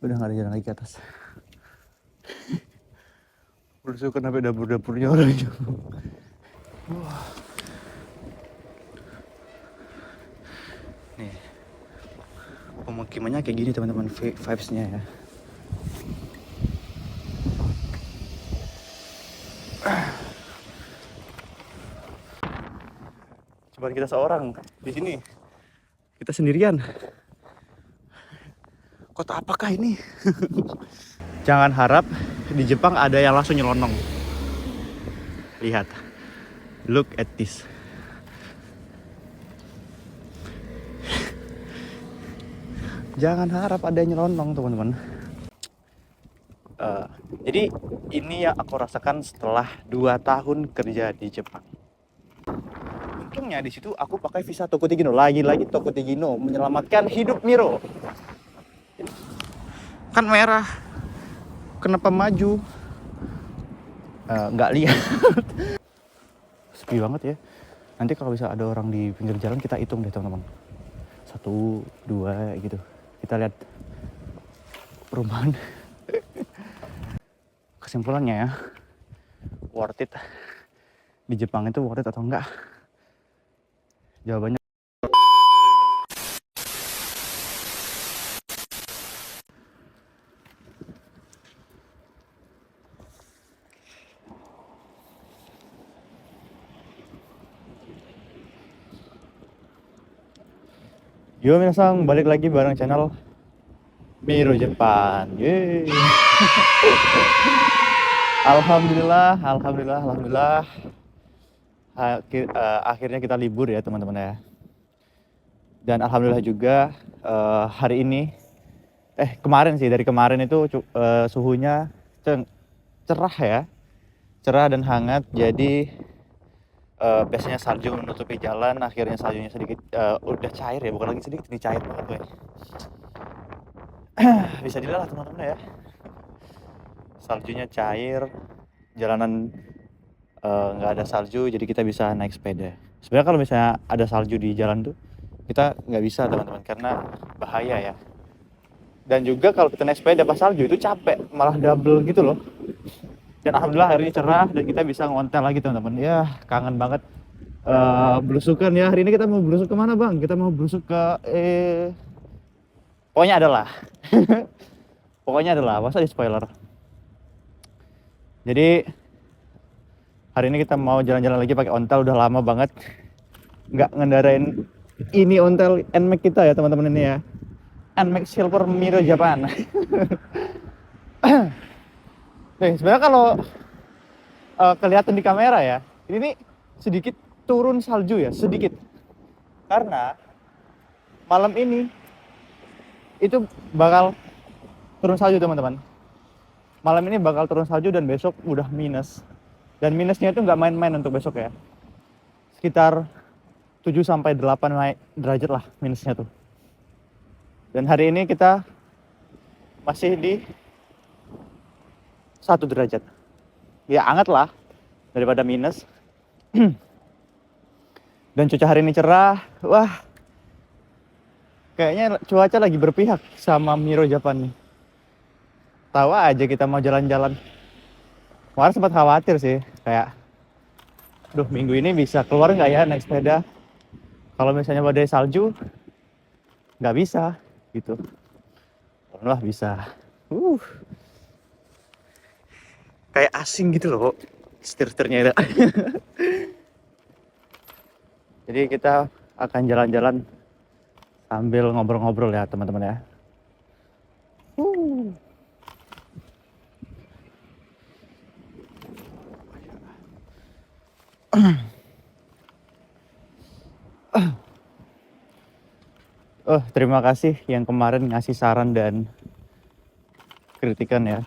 Udah gak ada jalan lagi ke atas. Berusukan sampai dapur-dapurnya orang Jepang. Nih, pemukimannya kayak gini teman-teman, vibes-nya ya. Cuma kita seorang di sini. Kita sendirian. Kota apakah ini? Jangan harap di Jepang ada yang langsung nyelonong. Lihat. Look at this. Jangan harap ada yang nyelonong, teman-teman. Jadi ini yang aku rasakan setelah 2 tahun kerja di Jepang. Untungnya di situ aku pakai visa Tokutigino. Lagi-lagi Tokutigino menyelamatkan hidup Miro. Kan merah. Kenapa maju? Nggak lihat. Sepi banget ya. Nanti kalau bisa ada orang di pinggir jalan kita hitung deh teman-teman. 1, 2 gitu. Kita lihat perumahan. Kesimpulannya ya, worth it. Di Jepang itu worth it atau enggak? Jawabannya yo minasang, balik lagi bareng channel Miro Jepang. Yeay. Alhamdulillah. Akhirnya kita libur ya teman-teman ya. Dan alhamdulillah juga hari ini kemarin sih, dari kemarin itu suhunya cerah ya. Cerah dan hangat. Jadi biasanya salju menutupi jalan, akhirnya saljunya sedikit udah cair ya, bukan lagi sedikit, ini cair banget gue. Bisa dilihat lah teman-teman ya, saljunya cair, jalanan nggak ada salju, jadi kita bisa naik sepeda. Sebenarnya kalau misalnya ada salju di jalan tuh kita nggak bisa teman-teman, karena bahaya ya. Dan juga kalau kita naik sepeda pas salju itu capek, malah double gitu loh. Dan alhamdulillah hari ini cerah dan kita bisa ngonten lagi teman-teman. Ya kangen banget belusukan ya. Hari ini kita mau belusuk kemana bang? Kita mau belusuk ke pokoknya adalah pokoknya adalah, masa di spoiler. Jadi hari ini kita mau jalan-jalan lagi pakai ontel. Udah lama banget nggak ngendarain ini ontel NMAX kita ya teman-teman, ini ya NMAX Silver Miro Japan. Nih sebenarnya kalau kelihatan di kamera ya, ini nih sedikit turun salju ya, sedikit. Karena malam ini itu bakal turun salju teman-teman. Malam ini bakal turun salju dan besok udah minus. Dan minusnya itu nggak main-main untuk besok ya. Sekitar 7-8 derajat lah minusnya tuh. Dan hari ini kita masih di 1 derajat. Ya hangat lah daripada minus. Dan cuaca hari ini cerah. Wah, kayaknya cuaca lagi berpihak sama Miro Japan nih. Tahu aja kita mau jalan-jalan. Kemarin sempat khawatir sih, kayak duh minggu ini bisa keluar nggak ya naik sepeda. Kalau misalnya badai salju nggak bisa gitu. Alhamdulillah bisa. Kayak asing gitu loh setir-setirnya itu. Jadi kita akan jalan-jalan sambil ngobrol-ngobrol ya teman-teman ya. Terima kasih yang kemarin ngasih saran dan kritikan ya.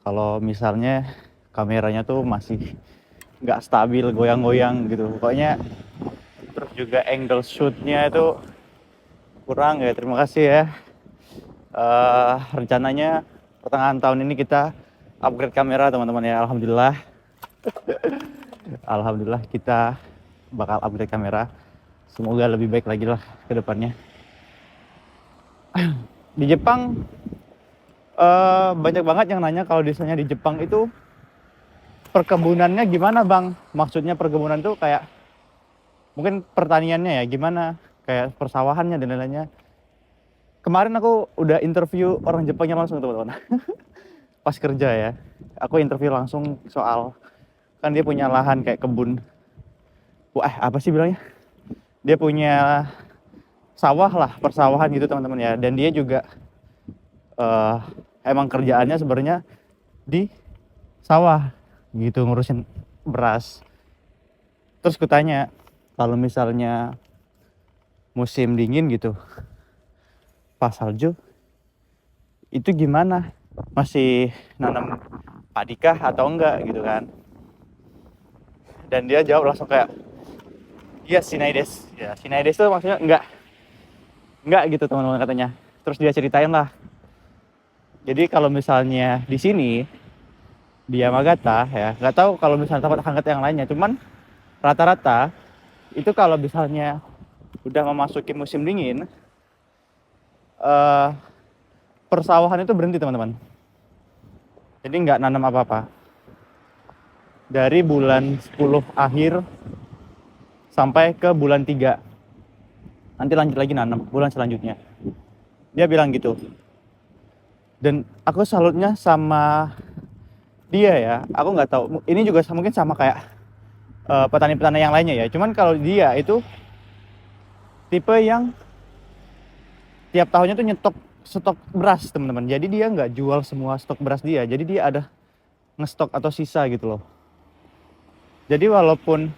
Kalau misalnya kameranya tuh masih nggak stabil, goyang-goyang gitu. Pokoknya terus juga angle shootnya itu kurang ya. Terima kasih ya. Rencananya pertengahan tahun ini kita upgrade kamera teman-teman ya. Alhamdulillah. Alhamdulillah kita bakal upgrade kamera. Semoga lebih baik lagi lah ke depannya. Di Jepang Banyak banget yang nanya kalau misalnya di Jepang itu perkebunannya gimana bang? Maksudnya perkebunan tuh kayak mungkin pertaniannya ya gimana? Kayak persawahannya dan lain-lainnya. Kemarin aku udah interview orang Jepangnya langsung teman-teman. Pas kerja ya, aku interview langsung soal kan dia punya lahan kayak kebun. Wah, apa sih bilangnya? Dia punya sawah lah, persawahan gitu teman-teman ya. Dan dia juga eh, emang kerjaannya sebenarnya di sawah gitu ngurusin beras. Terus kutanya kalau misalnya musim dingin gitu pas salju itu gimana, masih nanam padi kah atau enggak gitu kan. Dan dia jawab langsung kayak iya Sinaides ya, Sinaides itu maksudnya enggak gitu teman-teman katanya. Terus dia ceritain lah, jadi kalau misalnya di sini di Yamagata ya, nggak tahu kalau misalnya tempat hangat yang lainnya, cuman rata-rata itu kalau misalnya udah memasuki musim dingin, eh, persawahan itu berhenti teman-teman. Jadi nggak nanam apa-apa. Dari bulan 10 akhir sampai ke bulan 3. Nanti lanjut lagi nanam bulan selanjutnya. Dia bilang gitu. Dan aku salutnya sama dia ya. Aku nggak tahu. Ini juga mungkin sama kayak petani-petani yang lainnya ya. Cuman kalau dia itu tipe yang tiap tahunnya tuh nyetok stok beras teman-teman. Jadi dia nggak jual semua stok beras dia. Jadi dia ada ngestok atau sisa gitu loh. Jadi walaupun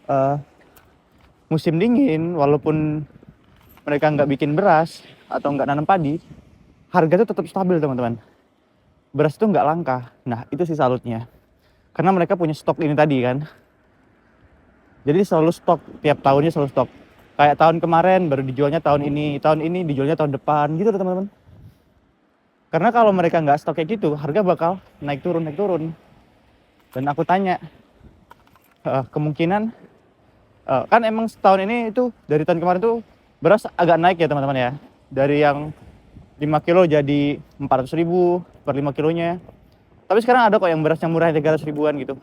uh, musim dingin, walaupun mereka nggak bikin beras atau nggak nanam padi, harga itu tetap stabil teman-teman. Beras itu nggak langka. Nah itu sih salutnya. Karena mereka punya stok ini tadi kan. Jadi selalu stok, tiap tahunnya selalu stok. Kayak tahun kemarin baru dijualnya tahun ini dijualnya tahun depan gitu teman-teman. Karena kalau mereka nggak stok kayak gitu, harga bakal naik turun. Dan aku tanya, kemungkinan kan emang setahun ini itu dari tahun kemarin tuh beras agak naik ya teman-teman ya. Dari yang 5 kilo jadi 400.000 per 5 kilonya. Tapi sekarang ada kok yang beras yang murah 300 ribuan gitu.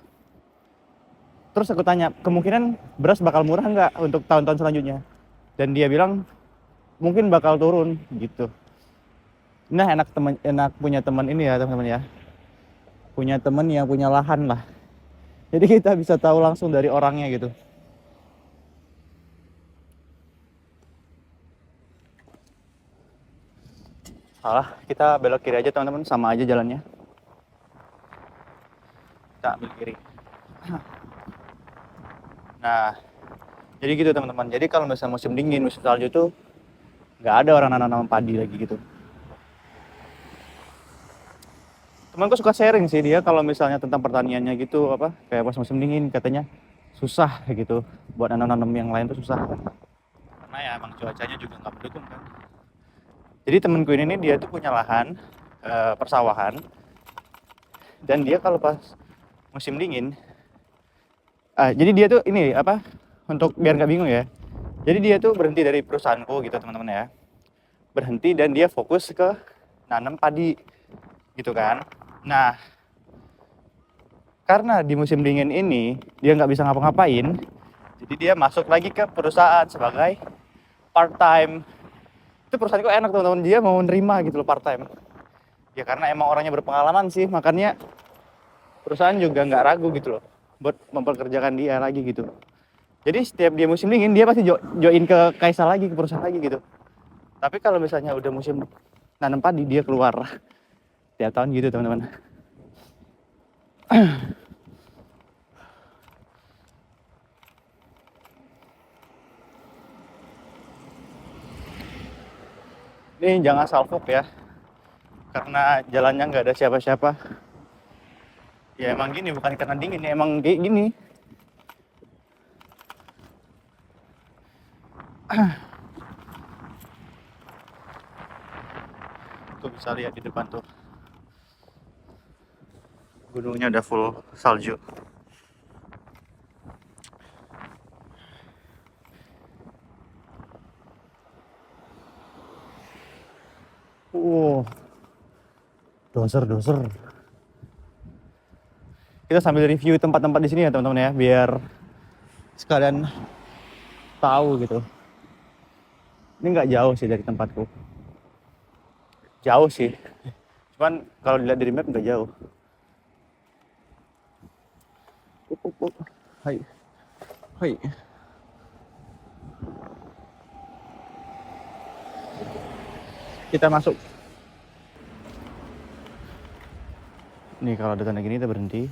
Terus aku tanya, kemungkinan beras bakal murah nggak untuk tahun-tahun selanjutnya? Dan dia bilang mungkin bakal turun gitu. Nah enak punya teman ini ya teman-teman ya. Punya teman yang punya lahan lah. Jadi kita bisa tahu langsung dari orangnya gitu. Salah, kita belok kiri aja teman-teman, sama aja jalannya. Kita ambil kiri. Nah, jadi gitu teman-teman. Jadi kalau misalnya musim dingin, musim salju itu nggak ada orang nanam padi lagi gitu. Temanku suka sharing sih dia kalau misalnya tentang pertaniannya gitu, apa kayak pas musim dingin katanya susah gitu. Buat nanam-nanam yang lain tuh susah. Karena ya emang cuacanya juga nggak mendukung kan. Jadi temanku ini dia tuh punya lahan persawahan, dan dia kalau pas musim dingin, jadi dia tuh ini apa, untuk biar nggak bingung ya. Jadi dia tuh berhenti dari perusahaanku gitu teman-teman ya. Berhenti dan dia fokus ke nanam padi gitu kan. Nah, karena di musim dingin ini dia nggak bisa ngapa-ngapain, jadi dia masuk lagi ke perusahaan sebagai part time. Itu perusahaan kok enak teman-teman, dia mau nerima gitu loh part time. Ya karena emang orangnya berpengalaman sih, makanya perusahaan juga nggak ragu gitu loh buat memperkerjakan dia lagi gitu. Jadi setiap dia musim dingin dia pasti join ke Kaisa lagi, ke perusahaan lagi gitu. Tapi kalau misalnya udah musim nanam padi dia keluar tiap tahun gitu teman-teman. Ini jangan salfok ya, karena jalannya nggak ada siapa-siapa. Ya emang gini, bukan karena dingin ya, emang kayak gini. Tuh bisa lihat di depan tuh, gunungnya udah full salju. doser. Kita sambil review tempat-tempat di sini ya teman-teman ya, biar sekalian tahu gitu. Ini nggak jauh sih dari tempatku. Jauh sih. Cuman kalau dilihat dari map nggak jauh. Hai. Hai. Kita masuk. Nih kalau ada tanda gini kita berhenti.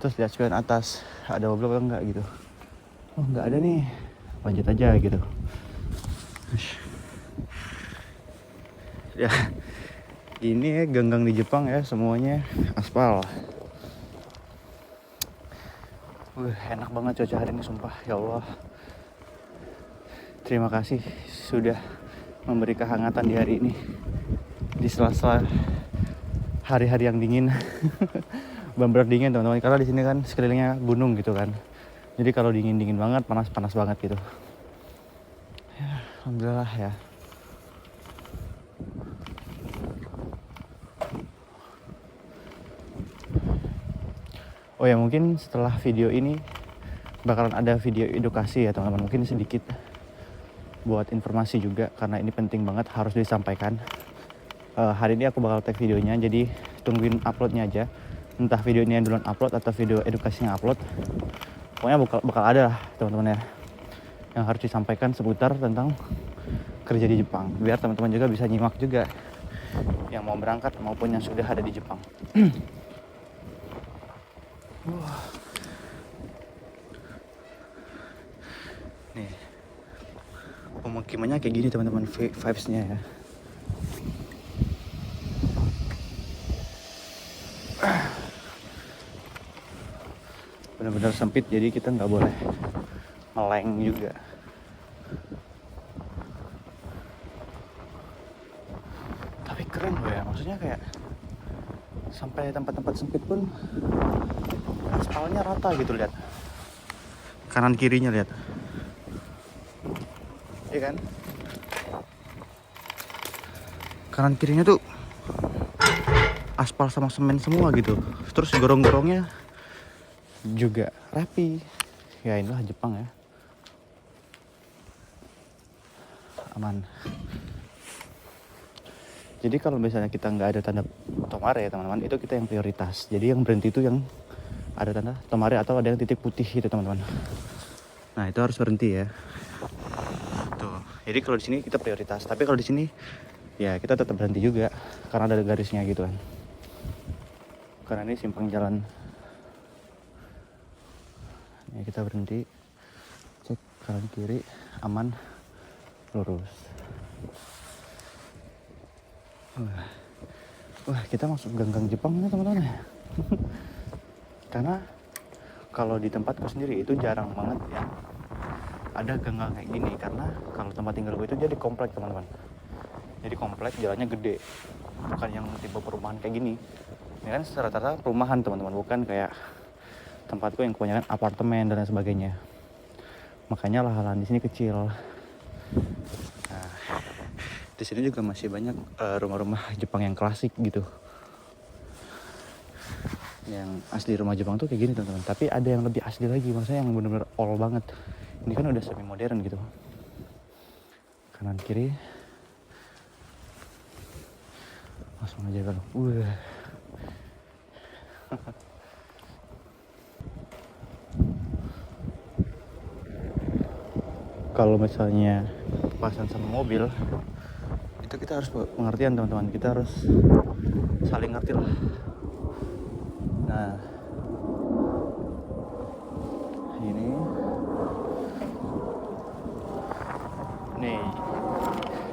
Terus lihat sekalian atas ada mobil apa enggak gitu. Oh nggak ada nih. Lanjut aja gitu. Ya. Ini ya gang-gang di Jepang ya, semuanya aspal. Enak banget cuaca hari ini sumpah, ya Allah. Terima kasih sudah memberi kehangatan di hari ini. Di sela-sela hari-hari yang dingin. Benar-benar dingin teman-teman, karena di sini kan sekelilingnya gunung gitu kan. Jadi kalau dingin-dingin banget, panas-panas banget gitu. Ya, alhamdulillah ya. Oh ya, mungkin setelah video ini bakalan ada video edukasi ya teman-teman, mungkin sedikit buat informasi juga karena ini penting banget, harus disampaikan. Hari ini aku bakal tag videonya, jadi tungguin uploadnya aja, entah videonya yang duluan upload atau video edukasinya upload. Pokoknya bakal ada lah teman-teman ya, yang harus disampaikan seputar tentang kerja di Jepang, biar teman-teman juga bisa nyimak juga yang mau berangkat maupun yang sudah ada di Jepang. Nih pemukimannya kayak gini teman-teman, vibes-nya ya. Benar-benar sempit, jadi kita nggak boleh meleng juga. Tapi keren loh ya, maksudnya kayak sampai tempat-tempat sempit pun aspalnya rata gitu, lihat kanan kirinya, lihat, iya kan, kanan kirinya tuh aspal sama semen semua gitu. Terus gorong-gorongnya juga rapi. Ya inilah Jepang ya, aman. Jadi kalau misalnya kita nggak ada tanda Tomare ya teman-teman, itu kita yang prioritas. Jadi yang berhenti itu yang ada tanda Tomare atau ada yang titik putih itu teman-teman. Nah itu harus berhenti ya. Tuh. Jadi kalau di sini kita prioritas. Tapi kalau di sini ya kita tetap berhenti juga karena ada garisnya gitu kan. Karena ini simpang jalan. Ya, kita berhenti, cek kanan kiri, aman, lurus. Wah, kita masuk gang-gang Jepang ya teman-teman. Karena kalau di tempatku sendiri itu jarang banget ya ada gang-gang kayak gini, karena kalau tempat tinggalku itu jadi komplek teman-teman. Jadi komplek, jalannya gede, bukan yang tipe perumahan kayak gini. Ini kan rata-rata perumahan teman-teman, bukan kayak tempatku yang kebanyakan apartemen dan lain sebagainya. Makanya lahan di sini kecil. Nah, di sini juga masih banyak rumah-rumah Jepang yang klasik gitu. Yang asli rumah Jepang tuh kayak gini teman-teman. Tapi ada yang lebih asli lagi, maksudnya yang benar-benar old banget. Ini kan udah semi modern gitu. Kanan kiri. Langsung aja kalau. Kalau misalnya pasan sama mobil itu kita harus pengertian teman-teman, kita harus saling ngerti lah. Nah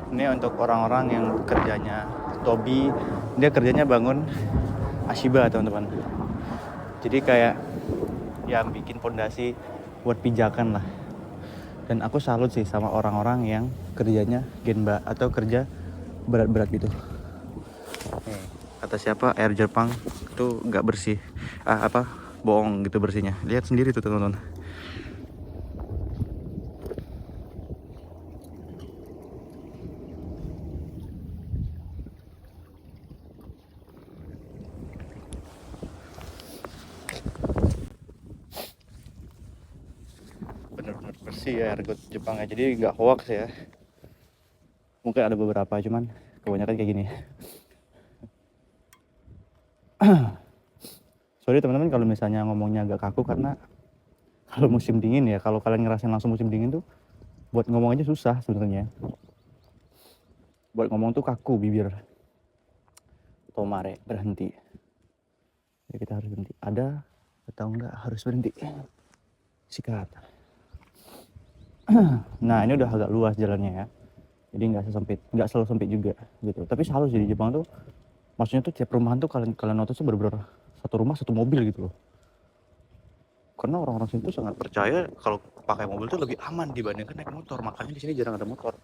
ini untuk orang-orang yang kerjanya Tobi, dia kerjanya bangun Ashiba teman-teman. Jadi kayak ya bikin fondasi buat pijakan lah. Dan aku salut sih sama orang-orang yang kerjanya Genba atau kerja berat-berat gitu. Nih, kata siapa, air Jepang itu nggak bersih. Bohong gitu bersihnya. Lihat sendiri tuh teman-teman. ya rekrut Jepang ya, jadi nggak hoax ya. Mungkin ada beberapa, cuman kebanyakan kayak gini. Sorry teman-teman kalau misalnya ngomongnya agak kaku, karena kalau musim dingin ya, kalau kalian ngerasain langsung musim dingin tuh buat ngomong aja susah sebenarnya. Buat ngomong tuh kaku bibir. Tomare berhenti. Ya, kita harus berhenti. Ada atau enggak harus berhenti. Sikat. Nah ini udah agak luas jalannya ya, jadi nggak selalu sempit juga gitu. Tapi selalu sih di Jepang tuh, maksudnya tuh tiap rumahan tuh kalian notice tuh bener-bener satu rumah satu mobil gitu loh. Karena orang-orang sini tuh sangat percaya kalau pakai mobil tuh lebih aman dibandingkan naik motor, makanya di sini jarang ada motor.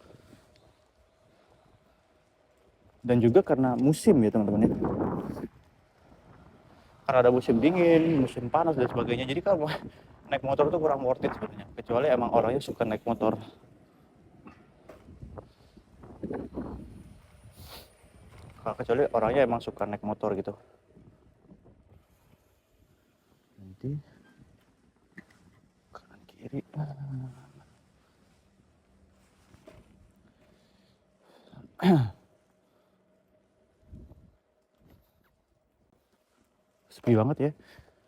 Dan juga karena musim ya teman-teman ya, karena ada musim dingin, musim panas dan sebagainya, jadi kalau naik motor tuh kurang worth it sebenarnya, kecuali emang orangnya suka naik motor. Kecuali orangnya emang suka naik motor gitu. Nanti kanan kiri. Sepi banget ya.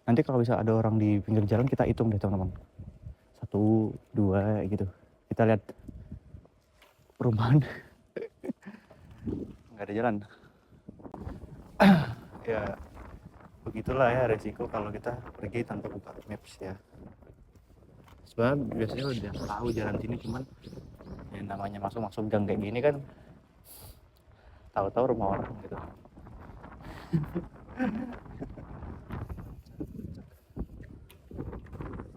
Nanti kalau bisa ada orang di pinggir jalan, kita hitung deh teman-teman. 1, 2 gitu. Kita lihat perumahan. Nggak ada jalan. Ya begitulah ya resiko kalau kita pergi tanpa buka maps ya. Sebenarnya biasanya udah tahu jalan sini, cuman ya namanya masuk gang kayak gini kan, tahu-tahu rumah orang gitu.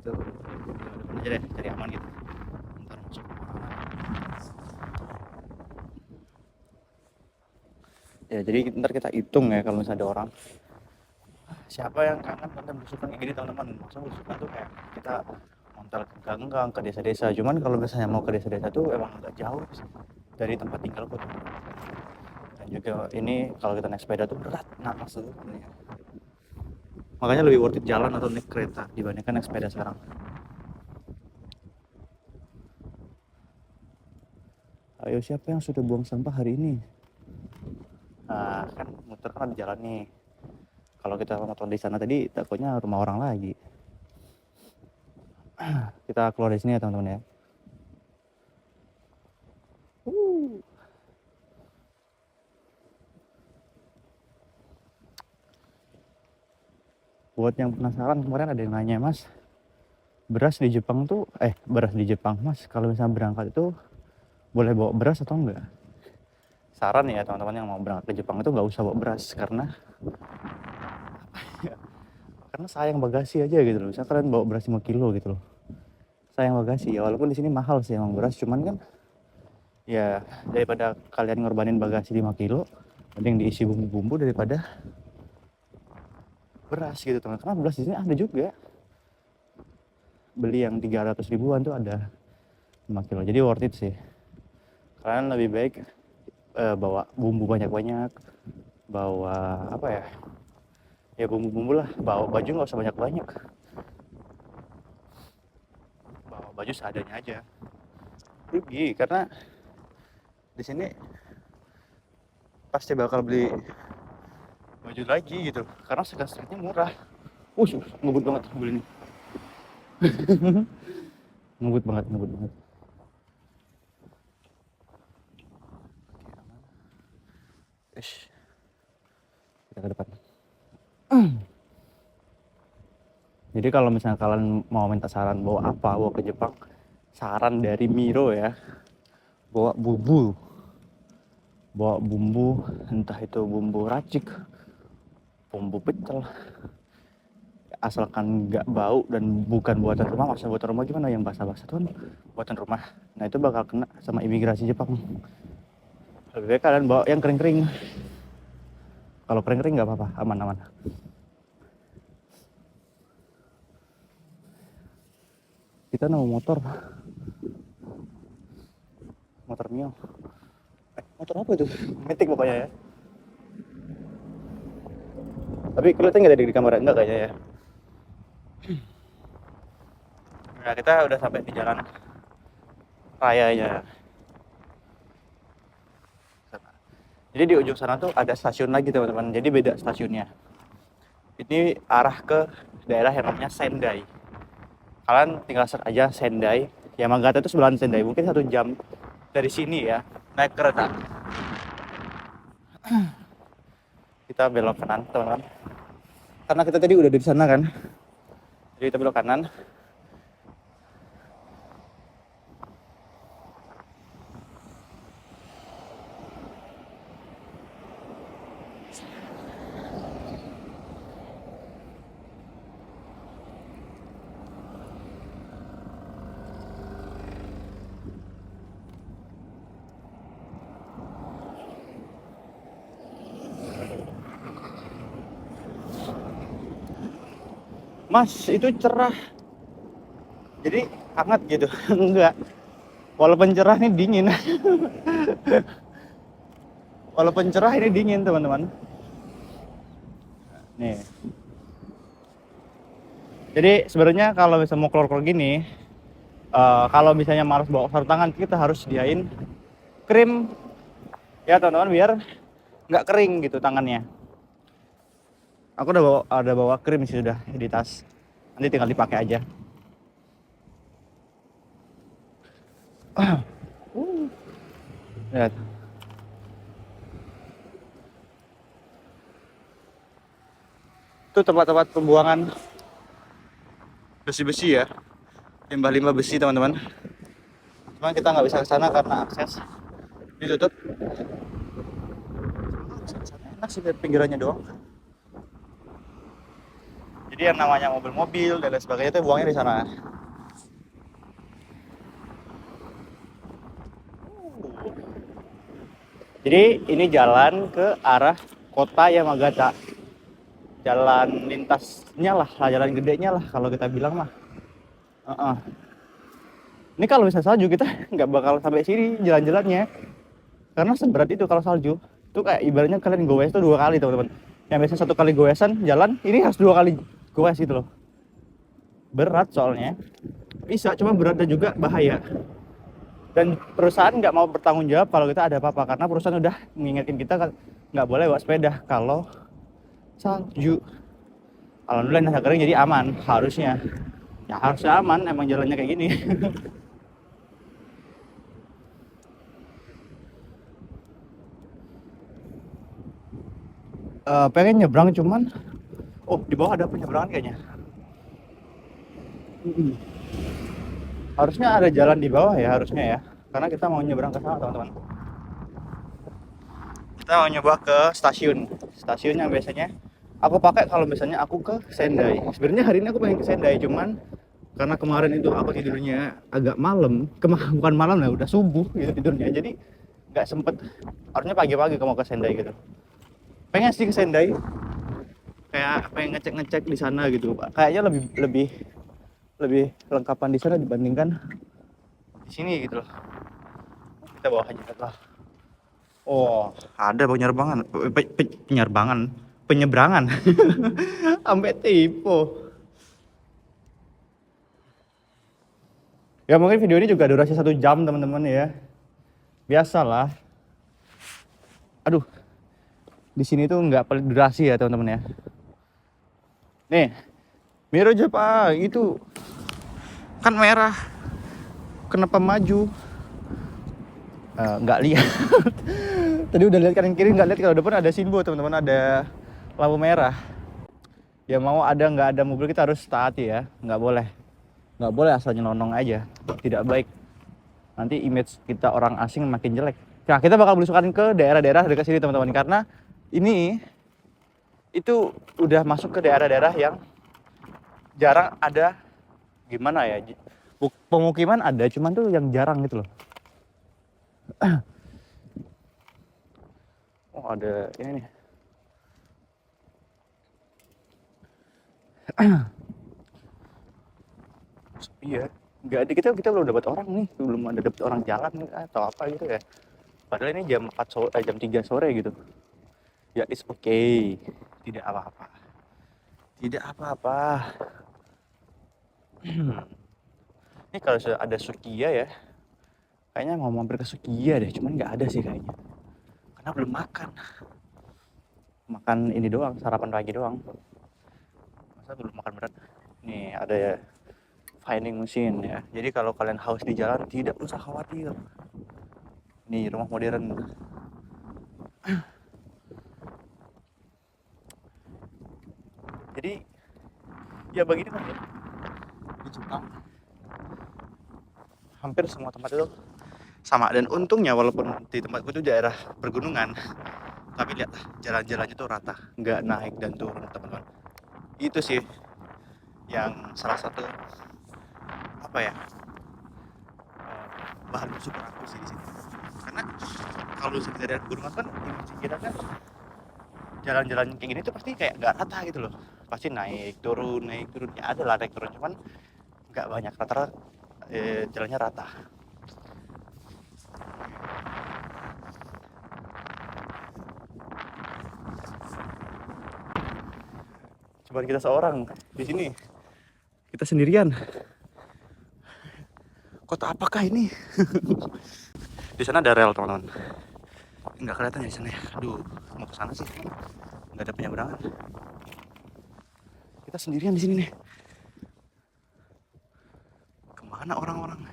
Tuh, aja deh, cari aman gitu. Ntar masuk ya, jadi ntar kita hitung ya kalau misalnya ada orang. Siapa yang kangen konten belusukan kayak gini teman-teman? Maksudnya belusukan tuh kayak kita montal ke gang-gang, ke desa-desa. Cuman kalau misalnya mau ke desa-desa tuh emang agak jauh sih dari tempat tinggalku tuh. Dan juga ini kalau kita naik sepeda tuh berat napas tuh. Makanya lebih worth it jalan atau naik kereta dibandingkan naik sepeda sekarang. Ayo, siapa yang sudah buang sampah hari ini? Nah kan muter kan ada jalan nih. Kalau kita motor di sana tadi takutnya rumah orang lagi. Kita keluar dari sini ya teman-teman ya. Buat yang penasaran, kemarin ada yang nanya, Mas, beras di Jepang Mas, kalau misalnya berangkat itu boleh bawa beras atau enggak? Saran ya teman-teman yang mau berangkat ke Jepang itu nggak usah bawa beras, karena sayang bagasi aja gitu loh. Misalnya kalian bawa beras 5 kilo gitu loh, sayang bagasi ya. Walaupun di sini mahal sih emang beras, cuman kan ya daripada kalian ngorbanin bagasi 5 kilo, mending diisi bumbu-bumbu daripada beras gitu teman. Karena beras di sini ada juga, beli yang 300 ribuan tuh ada 5 kilo, jadi worth it sih. Kalian lebih baik bawa bumbu banyak-banyak, bawa apa ya bumbu-bumbu lah, bawa baju nggak usah banyak-banyak, bawa baju seadanya aja. Rugi karena di sini pasti bakal beli baju lagi gitu, karena sekat-sekatnya murah. Ngebut banget mobil ini. ngebut banget. Kita ke depan. Jadi kalau misalnya kalian mau minta saran bawa ke Jepang, saran dari Miro ya, bawa bumbu, entah itu bumbu racik, bumbu pecel, asalkan nggak bau dan bukan buatan rumah. Masa buatan rumah gimana, yang basah-basah tuh kan buatan rumah, nah itu bakal kena sama imigrasi Jepang. Lebih baik kalian bawa yang kering-kering. Kalau kering-kering nggak apa-apa, aman. Kita nemu motor Mio. Motor apa itu? Matic pokoknya ya. Tapi kelihatan nggak dari kamera? Enggak kayaknya ya. Nah kita udah sampai di jalan rayanya. Jadi di ujung sana tuh ada stasiun lagi teman-teman. Jadi beda stasiunnya. Ini arah ke daerah yang namanya Sendai. Kalian tinggal search aja Sendai. Yamagata itu sebelahan Sendai. Mungkin 1 jam dari sini ya. Naik kereta. Kita belok kanan teman-teman. Karena kita tadi udah di sana kan. Jadi kita belok kanan. Mas, itu cerah. Jadi hangat gitu. Enggak. Walaupun cerah ini dingin. Walaupun cerah ini dingin, teman-teman. Nih. Jadi sebenarnya kalau bisa mau keluar gini, kalau misalnya malas bawa sarung tangan, kita harus sediain krim ya teman-teman, biar nggak kering gitu tangannya. Aku udah bawa krim sih sudah di tas. Nanti tinggal dipakai aja. Lihat. Itu tempat-tempat pembuangan besi-besi ya. Limbah-limbah besi teman-teman. Cuma kita nggak bisa ke sana karena akses ditutup. Enak sih dari pinggirannya doang. Jadi yang namanya mobil-mobil dan lain sebagainya itu buangnya di sana. Jadi ini jalan ke arah kota Yamagata. Jalan lintasnya lah, jalan gedenya lah kalau kita bilang mah. Ini kalau bisa salju kita nggak bakal sampai sini jalan-jalannya. Karena seberat itu kalau salju. Itu kayak ibaratnya kalian goes itu 2 kali teman-teman. Yang biasanya 1 kali goesan jalan, ini harus 2 kali goes gitu loh. Berat soalnya. Bisa, cuma berat dan juga bahaya. Dan perusahaan nggak mau bertanggung jawab kalau kita ada apa-apa, karena perusahaan udah mengingatkan kita kan nggak boleh bawa sepeda kalau salju. Alhamdulillah ini kering jadi aman harusnya. Ya harusnya aman, emang jalannya kayak gini. Pengen nyebrang cuman di bawah ada penyeberangan kayaknya. Harusnya ada jalan di bawah ya, harusnya ya. Karena kita mau nyebrang ke sana teman-teman. Kita mau nyoba ke stasiun yang biasanya aku pakai kalau misalnya aku ke Sendai. Sebenarnya hari ini aku pengen ke Sendai, cuman karena kemarin itu aku tidurnya agak malam, bukan malam lah, udah subuh gitu tidurnya, jadi nggak sempet. Harusnya pagi-pagi aku mau ke Sendai gitu. Pengen sih ke Sendai, kayak pengen ngecek di sana gitu. Kayaknya lebih lebih lebih lengkapan di sana dibandingkan di sini gitu loh. Kita bawa aja lah. Oh, ada penyeberangan sampai tipe. Ya mungkin video ini juga durasi 1 jam teman-teman ya. Biasalah. Aduh, di sini tuh nggak paling durasi ya teman-teman ya. Nih, Miro Jepang itu kan merah. Kenapa maju? Nggak lihat. Tadi udah lihat kanan kiri, nggak lihat kalau depan ada simbol teman-teman, ada lampu merah. Ya mau ada nggak ada mobil kita harus taati ya, nggak boleh asal nyelonong aja, tidak baik. Nanti image kita orang asing makin jelek. Nah kita bakal belusukan ke daerah-daerah dekat sini teman-teman, karena ini itu udah masuk ke daerah-daerah yang jarang ada, gimana ya, pemukiman ada, cuman tuh yang jarang gitu loh. Oh ada ini nih. Iya, nggak ada, kita belum dapat orang nih, belum ada dapat orang jalan atau apa gitu ya. Padahal ini jam 4 sore, jam 3 sore gitu. Ya it's okay, tidak apa-apa, tidak apa-apa. Ini kalau ada Sukiya ya, Kayaknya mau mampir ke Sukiya deh, cuman nggak ada sih kayaknya. Karena belum makan. Makan ini doang, sarapan pagi doang. Masa belum makan berat? Nih ada ya vending machine ya. Jadi kalau kalian haus di jalan tidak usah khawatir. Nih rumah modern. Jadi ya begini kan ya. Di Jepang hampir semua tempat itu sama, dan untungnya walaupun di tempatku itu daerah pergunungan, tapi lihat jalan-jalannya tuh rata, nggak naik dan turun teman-teman. Itu sih yang salah satu apa ya, bahan bersyukur aku sih di sini. Karena kalau kita dari pegunungan kan image kita kan jalan-jalan kayak gini tuh pasti kayak nggak rata gitu loh, pasti naik turun ya, ada lah naik turun, cuman nggak banyak, rata-rata jalannya rata. Cuman kita seorang di sini, kita sendirian. Kota apakah ini? Di sana ada rel teman-teman, nggak kelihatan ya di sana ya. Aduh, mau ke sana sih nggak ada penyeberangan. Kita sendirian di sini nih. Kemana orang-orang?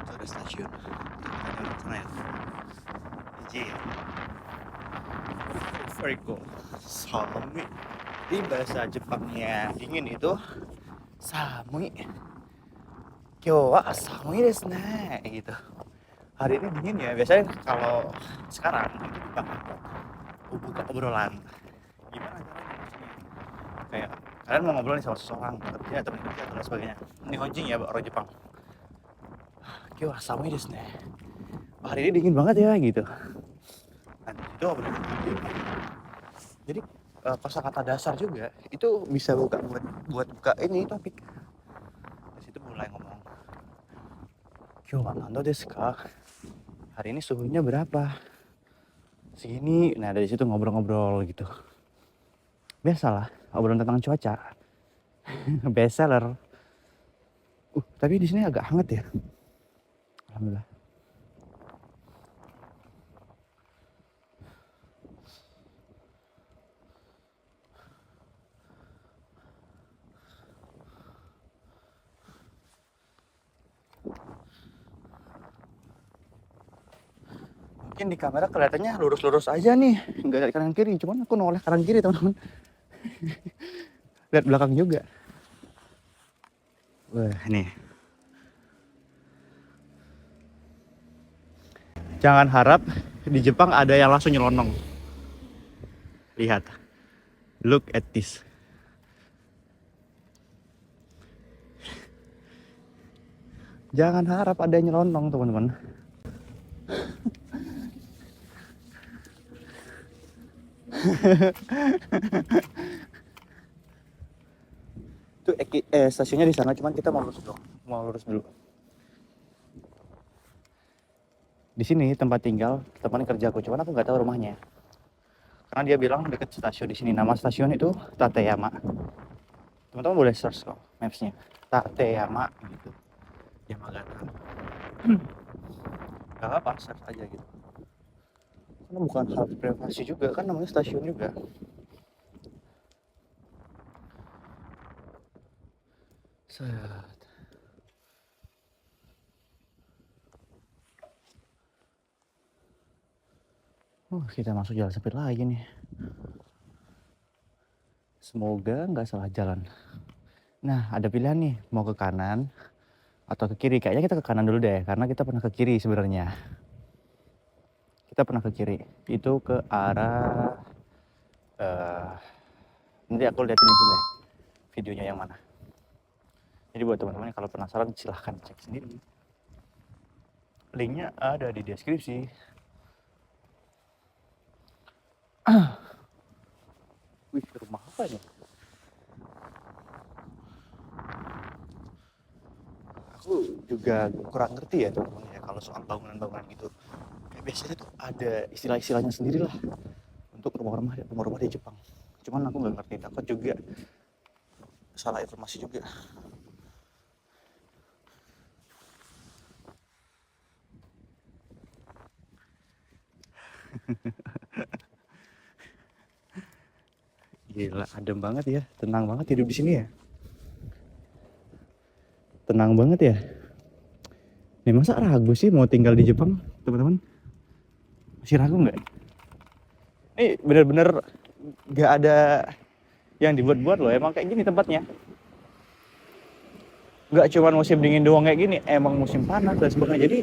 Itu ada stasiun. Ada sana ya. Yeah. Very cool. Samui. Di bahasa Jepangnya dingin itu samui. Kyo wa samui desu ne gitu. Hari ini dingin ya. Biasanya kalau sekarang itu dipakai buka obrolan. Gimana caranya? Kayak kalian mau ngobrol nih sama seseorang, kerja atau kerja atau sebagainya. Ini honjing ya orang Jepang. Kyo wa samui desu ne. Hari ini dingin banget ya gitu. Nah, itu obrolan. Jadi kosakata dasar juga itu bisa buka buat buka ini topik. Di situ mulai ngomong, "Kyo wa nando desu ka?" Hari ini suhunya berapa? Segini. Nah, dari situ ngobrol-ngobrol gitu. Biasalah obrolan tentang cuaca. Best seller. Tapi di sini agak hangat ya. Alhamdulillah. Mungkin di kamera kelihatannya lurus-lurus aja nih, nggak dari kanan kiri, cuman aku noleh kanan kiri teman-teman. Lihat belakang juga. Wah, nih. Jangan harap di Jepang ada yang langsung nyelonong. Lihat. Look at this. Jangan harap ada yang nyelonong, teman-teman. Itu stasiunnya di sana, cuman kita mau lurus dulu. Di sini tempat tinggal teman kerjaku, cuman aku nggak tahu rumahnya. Karena dia bilang dekat stasiun di sini. Nama stasiun itu Tateyama. Teman-teman boleh search kok mapsnya. Tateyama gitu. Yamagata. Gak apa-apa, search aja gitu. Karena bukan hal privasi juga, kan namanya stasiun juga. Set. Kita masuk jalan sempit lagi nih. Semoga nggak salah jalan. Nah, ada pilihan nih, mau ke kanan atau ke kiri. Kayaknya kita ke kanan dulu deh, karena kita pernah ke kiri sebenarnya. Kita pernah ke kiri. Itu ke arah nanti aku liatin di sini videonya yang mana. Jadi buat teman-teman yang kalau penasaran silahkan cek sendiri. Linknya ada di deskripsi. Wih, rumah apa nih? Aku juga kurang ngerti ya teman-teman ya kalau soal bangunan-bangunan gitu. Kayak biasanya tuh ada istilah-istilahnya sendiri lah untuk rumah-rumah di Jepang. cuman aku nggak ngerti, takut juga salah informasi juga. Gila, adem banget ya, tenang banget hidup di sini ya, tenang banget ya. Nih masa ragu sih mau tinggal di Jepang, teman-teman? Masih ragu nggak? Ini bener-bener nggak ada yang dibuat-buat loh, emang kayak gini tempatnya. Nggak cuma musim dingin doang kayak gini, emang musim panas dan sebagainya. Jadi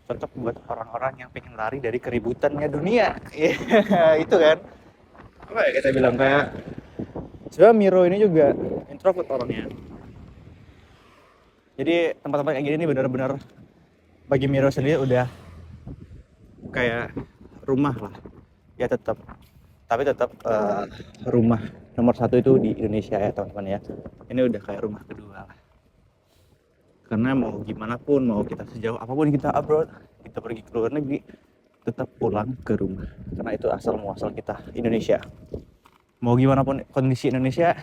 cocok buat orang-orang yang pengen lari dari keributannya dunia. Iya, itu kan. Apa ya kita bilang, kayak sebenarnya Miro ini juga introvert orangnya. Jadi tempat-tempat kayak gini nih benar-benar bagi Miro sendiri udah kayak rumah lah. Ya tetap, tapi tetap rumah nomor satu itu di Indonesia ya teman-teman ya. Ini udah kayak rumah kedua lah. Karena mau gimana pun, mau kita sejauh apapun kita abroad, kita pergi ke luar negeri, tetap pulang ke rumah. Karena itu asal muasal kita Indonesia. Mau gimana pun kondisi Indonesia,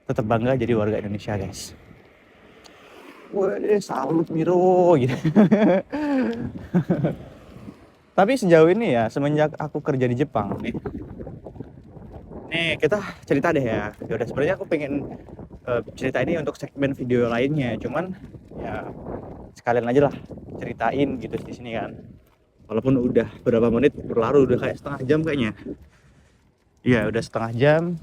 tetap bangga jadi warga Indonesia guys. Wah, salut Miro gitu. Tapi sejauh ini ya, semenjak aku kerja di Jepang nih kita cerita deh ya. Ya udah, sebenarnya aku pengen cerita ini untuk segmen video lainnya, cuman ya sekalian aja lah ceritain gitu di sini kan. Walaupun udah berapa menit berlalu, udah kayak setengah jam kayaknya. Iya, udah setengah jam.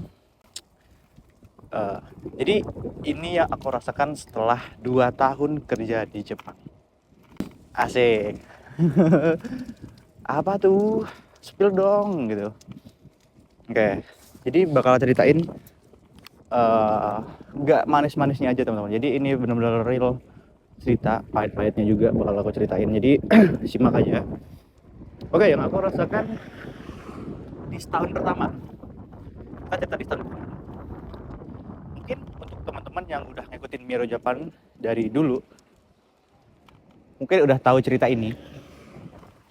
Jadi ini yang aku rasakan setelah 2 tahun kerja di Jepang. Asik. Apa tuh? Spill dong gitu. Oke. Jadi bakal ceritain nggak manis-manisnya aja teman-teman. Jadi ini benar-benar real cerita, pahit-pahitnya juga bakal aku ceritain. Jadi simak aja. Oke, yang aku rasakan di setahun pertama. Kita cerita di setahun pertama. Mungkin untuk teman-teman yang udah ngikutin Miro Japan dari dulu, mungkin udah tahu cerita ini.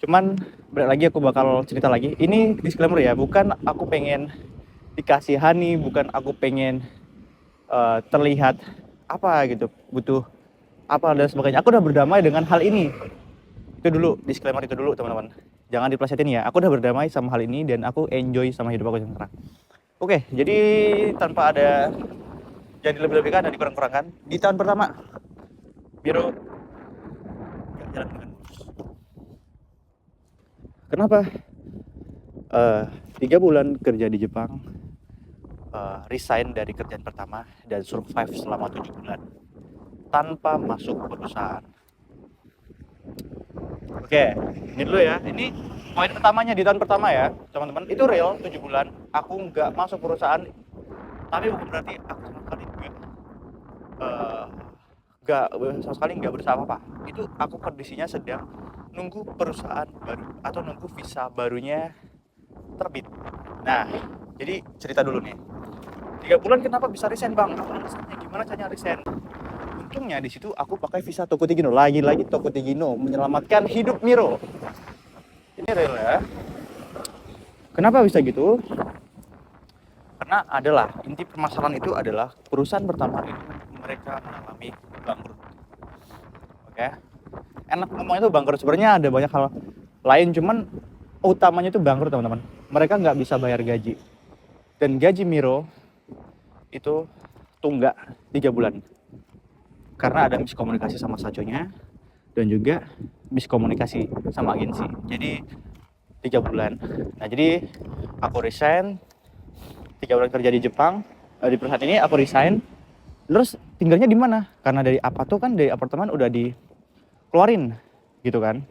Cuman balik lagi aku bakal cerita lagi. Ini disclaimer ya, bukan aku pengen dikasihani, bukan aku pengen terlihat apa gitu, butuh apa dan sebagainya. Aku udah berdamai dengan hal ini. Itu dulu, disclaimer itu dulu teman-teman. Jangan diplesetin ya. Aku udah berdamai sama hal ini dan aku enjoy sama hidup aku sekarang. Oke, jadi tanpa ada jadi lebih-lebihkan dan dikurang-kurangkan, di tahun pertama Biro gak jalan dengan mulus. Kenapa? 3 bulan kerja di Jepang, resign dari kerjaan pertama dan survive selama 7 bulan tanpa masuk perusahaan. Oke, ini dulu ya. Ini poin pertamanya di tahun pertama ya, teman-teman. Itu real 7 bulan. Aku nggak masuk perusahaan, tapi bukan berarti aku sama sekali nggak berusaha apa-apa. Itu aku kondisinya sedang nunggu perusahaan baru atau nunggu visa barunya terbit. Nah, jadi cerita dulu nih. 3 bulan kenapa bisa resign bang? Apa alasannya? Gimana caranya resign? Untungnya di situ aku pakai visa Tokutigino. Lagi-lagi Tokutigino menyelamatkan hidup Miro. Ini real ya. Kenapa bisa gitu? Karena adalah inti permasalahan itu adalah perusahaan pertama itu mereka mengalami bangkrut. Oke. Enak ngomongnya itu bangkrut, sebenarnya ada banyak hal lain, cuman utamanya itu bangkrut teman-teman. Mereka nggak bisa bayar gaji. Dan gaji Miro itu tunggak 3 bulan. Karena ada miskomunikasi sama saconya dan juga miskomunikasi sama agensi. Jadi 3 bulan. Nah, jadi aku resign 3 bulan kerja di Jepang, di perusahaan ini aku resign. Terus tinggalnya di mana? Karena dari dari apartemen udah dikeluarin gitu kan.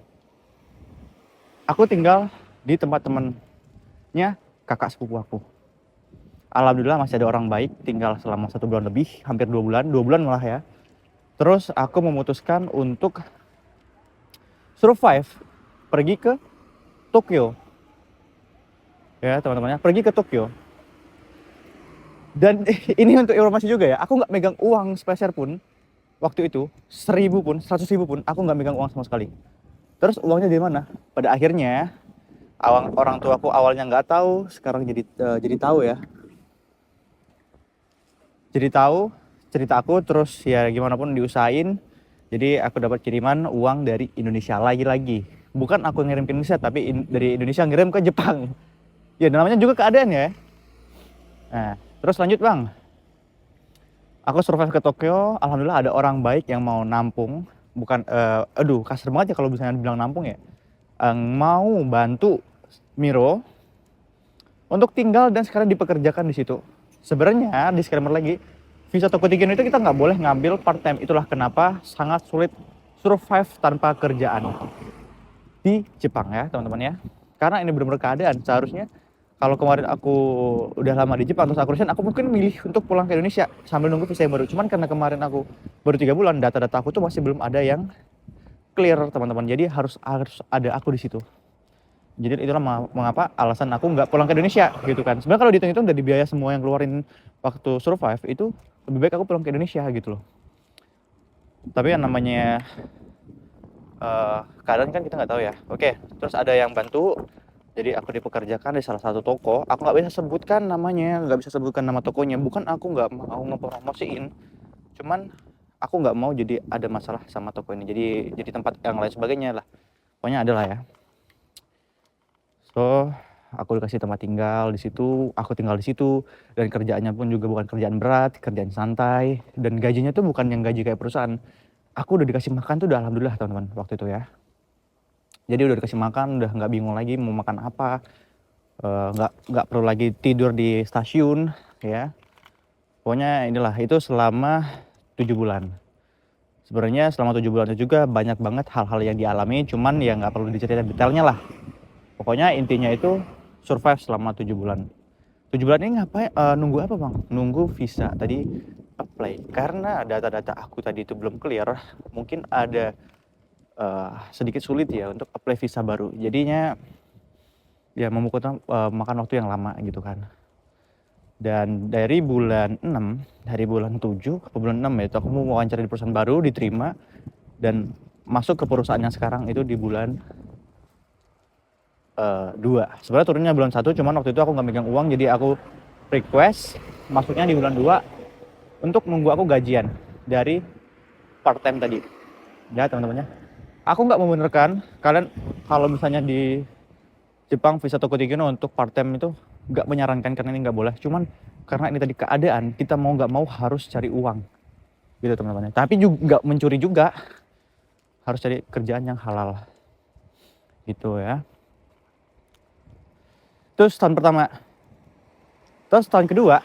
Aku tinggal di tempat temennya kakak sepupu aku. Alhamdulillah masih ada orang baik, tinggal selama 1 bulan lebih, hampir 2 bulan malah ya. Terus aku memutuskan untuk survive, pergi ke Tokyo. Ya teman-teman ya, pergi ke Tokyo. Dan ini untuk informasi juga ya, aku nggak megang uang sepeser pun waktu itu, 1.000 pun, 100.000 pun, aku nggak megang uang sama sekali. Terus uangnya dari mana? Pada akhirnya Orang tuaku awalnya nggak tahu, sekarang jadi tahu ya. Jadi tahu cerita aku, terus ya gimana pun diusahain. Jadi aku dapat kiriman uang dari Indonesia lagi-lagi. Bukan aku ngirim ke Indonesia, tapi dari Indonesia ngirim ke Jepang. Ya namanya juga keadaan ya. Nah, terus lanjut bang. Aku survive ke Tokyo, alhamdulillah ada orang baik yang mau nampung. Bukan, aduh kasar banget ya kalau misalnya bilang nampung ya. Mau bantu Miro untuk tinggal dan sekarang dipekerjakan di situ. Sebenarnya disclaimer lagi, visa Tokotigino itu kita nggak boleh ngambil part time. Itulah kenapa sangat sulit survive tanpa kerjaan di Jepang ya teman-teman ya. Karena ini benar-benar keadaan. Seharusnya kalau kemarin aku udah lama di Jepang terus aku resign, aku mungkin milih untuk pulang ke Indonesia sambil nunggu visa yang baru. Cuman karena kemarin aku baru 3 bulan, data-data aku tuh masih belum ada yang clear teman-teman. Jadi harus ada aku di situ. Jadi itulah mengapa alasan aku nggak pulang ke Indonesia gitu kan. Sebenarnya kalau dihitung-hitung dari biaya semua yang keluarin waktu survive itu lebih baik aku pulang ke Indonesia gitu loh. Tapi yang namanya keadaan kan kita nggak tahu ya. Oke, terus ada yang bantu. Jadi aku dipekerjakan di salah satu toko. Aku nggak bisa sebutkan namanya, nggak bisa sebutkan nama tokonya. Bukan aku nggak mau ngepromosiin, cuman aku nggak mau jadi ada masalah sama toko ini. Jadi tempat yang lain sebagainya lah. Pokoknya ada lah ya. So aku dikasih tempat tinggal di situ, aku tinggal di situ, dan kerjaannya pun juga bukan kerjaan berat, kerjaan santai, dan gajinya tuh bukan yang gaji kayak perusahaan. Aku udah dikasih makan tuh udah alhamdulillah teman-teman waktu itu ya. Jadi udah dikasih makan, udah nggak bingung lagi mau makan apa, nggak perlu lagi tidur di stasiun ya. Pokoknya inilah itu selama 7 bulan. Sebenarnya selama 7 bulan itu juga banyak banget hal-hal yang dialami, cuman ya nggak perlu diceritain detailnya lah. Pokoknya intinya itu survive selama 7 bulan. 7 bulan ini ngapain? Nunggu apa bang? Nunggu visa tadi apply. Karena data-data aku tadi itu belum clear, mungkin ada sedikit sulit ya untuk apply visa baru. Jadinya ya makan waktu yang lama gitu kan. Dan dari bulan 7 ke bulan 6 ya, itu aku mau wawancara di perusahaan baru, diterima, dan masuk ke perusahaan yang sekarang itu di bulan 2. Sebenarnya turunnya bulan 1, cuman waktu itu aku nggak megang uang, jadi aku request masuknya di bulan 2 untuk nunggu aku gajian dari part time tadi. Ya teman-temannya. Aku nggak membenarkan kalian kalau misalnya di Jepang visa Tokotigino untuk part time itu nggak menyarankan karena ini nggak boleh. Cuman karena ini tadi keadaan, kita mau nggak mau harus cari uang gitu teman-teman. Tapi juga nggak mencuri juga, harus cari kerjaan yang halal gitu ya. Terus tahun pertama, terus tahun kedua,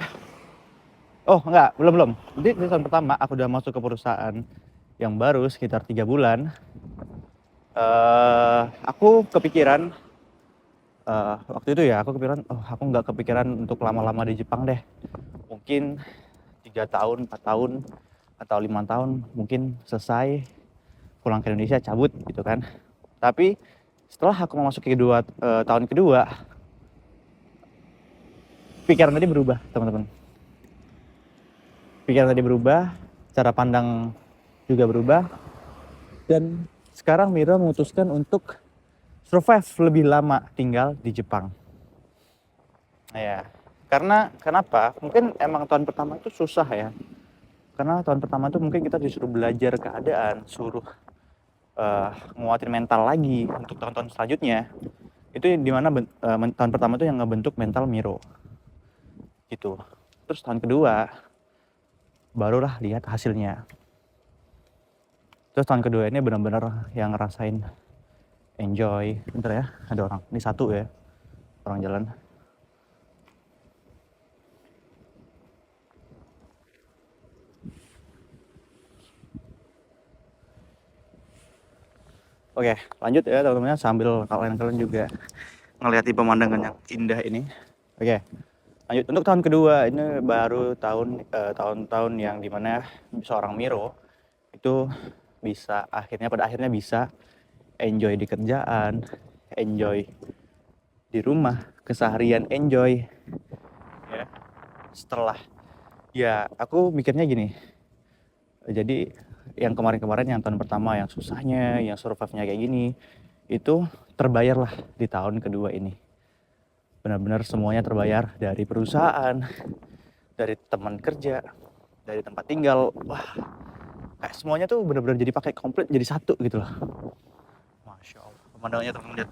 oh enggak, belum. Jadi di tahun pertama aku udah masuk ke perusahaan yang baru sekitar 3 bulan. Aku kepikiran waktu itu ya, aku nggak kepikiran untuk lama-lama di Jepang deh. Mungkin 3 tahun, 4 tahun, atau 5 tahun mungkin selesai, pulang ke Indonesia cabut gitu kan. Tapi setelah aku memasuki tahun kedua, pikiran tadi berubah teman-teman. Pikiran tadi berubah, cara pandang juga berubah, dan sekarang Mira memutuskan untuk survive lebih lama tinggal di Jepang. Ya, karena kenapa? Mungkin emang tahun pertama itu susah ya. Karena tahun pertama itu mungkin kita disuruh belajar keadaan, suruh nguatin mental lagi untuk tahun-tahun selanjutnya. Itu dimana tahun pertama itu yang ngebentuk mental Miro gitu. Terus tahun kedua barulah lihat hasilnya. Terus tahun kedua ini benar-benar yang ngerasain enjoy. Bentar ya, ada orang. Ini satu ya, orang jalan. Oke, lanjut ya teman-teman, sambil kalian juga ngelihat pemandangan yang indah ini. Oke, lanjut untuk tahun kedua ini baru tahun-tahun yang dimana seorang Miro itu pada akhirnya bisa enjoy di kerjaan, enjoy di rumah, keseharian enjoy. Ya, setelah ya aku mikirnya gini. Jadi yang kemarin-kemarin yang tahun pertama yang susahnya, yang survive-nya kayak gini, itu terbayar lah di tahun kedua ini. Benar-benar semuanya terbayar, dari perusahaan, dari teman kerja, dari tempat tinggal. Wah, kayak semuanya tuh benar-benar jadi pakai komplit, jadi satu gitu loh. Masya Allah, pemandangannya teman-teman lihat.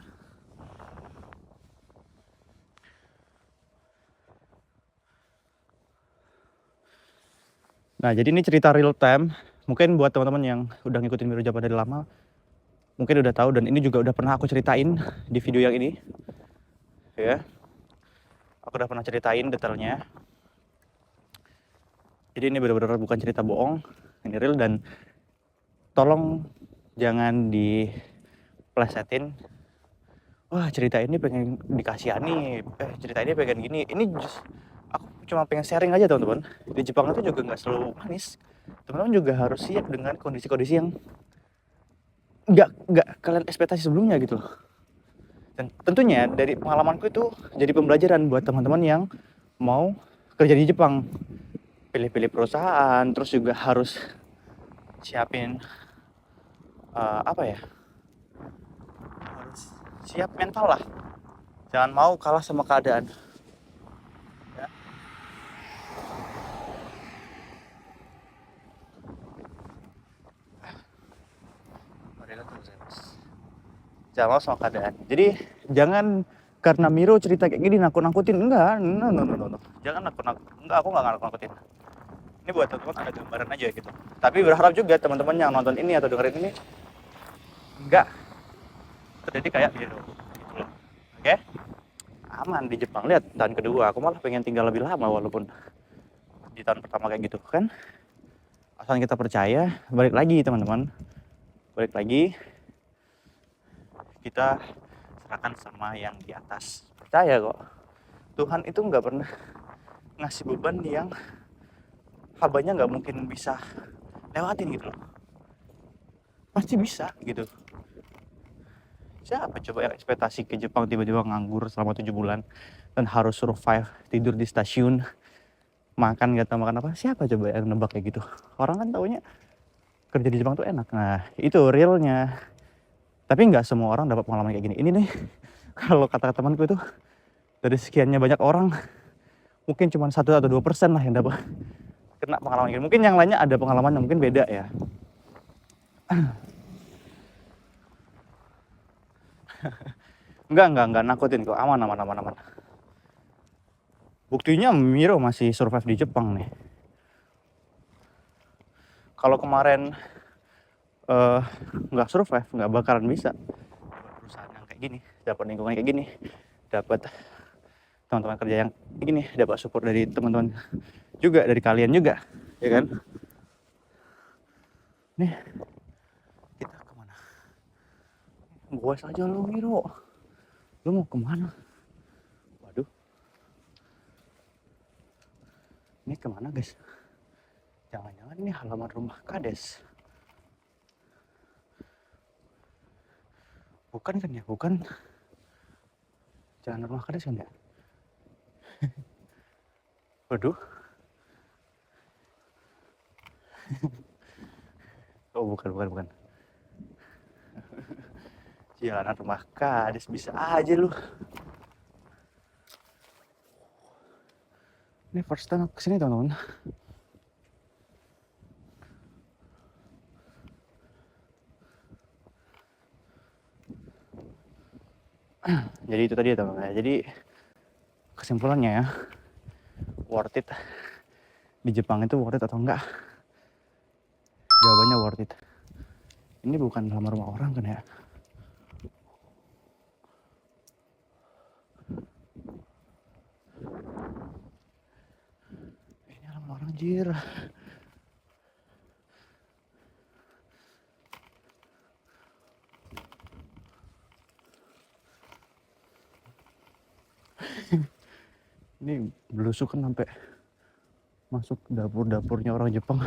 Nah, jadi ini cerita real time. Mungkin buat teman-teman yang udah ngikutin Miro Japan dari lama, mungkin udah tahu, dan ini juga udah pernah aku ceritain di video yang ini. Ya, aku udah pernah ceritain detailnya. Jadi ini benar-benar bukan cerita bohong, ini real, dan tolong jangan diplesetin. Wah, cerita ini pengen dikasihani, cerita ini pengen gini. Ini aku cuma pengen sharing aja teman-teman. Di Jepang itu juga nggak selalu manis. Teman-teman juga harus siap dengan kondisi-kondisi yang nggak kalian ekspektasi sebelumnya gitu loh. Dan tentunya dari pengalamanku itu jadi pembelajaran buat teman-teman yang mau kerja di Jepang. Pilih-pilih perusahaan, terus juga harus siapin apa ya? Harus siap mental lah. Jangan mau kalah sama keadaan. Ya. Jangan mau sama keadaan. Jadi jangan karena Miro cerita kayak gini nakut-nakutin. Enggak, no. Jangan nakut-nakut. Enggak, aku enggak nakut-nakutin. Ini buat teman-teman ada gambaran aja gitu. Tapi berharap juga teman-teman yang nonton ini atau dengerin ini enggak terjadi kayak Miro. Gitu loh. Oke? Aman di Jepang. Lihat tahun kedua, aku malah pengen tinggal lebih lama walaupun di tahun pertama kayak gitu kan. Asal kita percaya, balik lagi teman-teman. Balik lagi, kita serahkan sama yang di atas. Percaya kok, Tuhan itu nggak pernah ngasih beban yang hambanya nggak mungkin bisa lewatin gitu loh. Pasti bisa gitu. Siapa coba yang ekspektasi ke Jepang tiba-tiba nganggur selama 7 bulan dan harus survive, tidur di stasiun, makan nggak tahu makan apa? Siapa coba yang nebak kayak gitu? Orang kan taunya kerja di Jepang tuh enak. Nah, itu realnya. Tapi nggak semua orang dapat pengalaman kayak gini. Ini nih, kalau kata temanku itu, dari sekiannya banyak orang, mungkin cuma 1 atau 2% lah yang dapat kena pengalaman gini. Mungkin yang lainnya ada pengalaman yang mungkin beda ya. Enggak nakutin kok, aman. Buktinya Miro masih survive di Jepang nih. Kalau kemarin nggak survive, nggak bakalan bisa perusahaan yang kayak gini, dapat lingkungan kayak gini, dapat teman-teman kerja yang kayak gini, dapat support dari teman-teman juga, dari kalian juga, ya kan? Nih, kita kemana? Gua saja lo Miro, lo mau kemana? Waduh, ini kemana guys? Jangan-jangan ini halaman rumah Kades? Bukan kan ya? Bukan. Jangan rumah Kades kan ya? Waduh. Oh bukan. Jalanan rumah Kades bisa aja lu. Ini first time aku kesini teman-teman. Jadi itu tadi ya teman-teman. Jadi kesimpulannya ya, worth it di Jepang itu worth it atau enggak? Jawabannya worth it. Ini bukan halaman rumah orang kan ya? Ini halaman orang anjir. Ini belusukan sampai masuk dapur-dapurnya orang Jepang.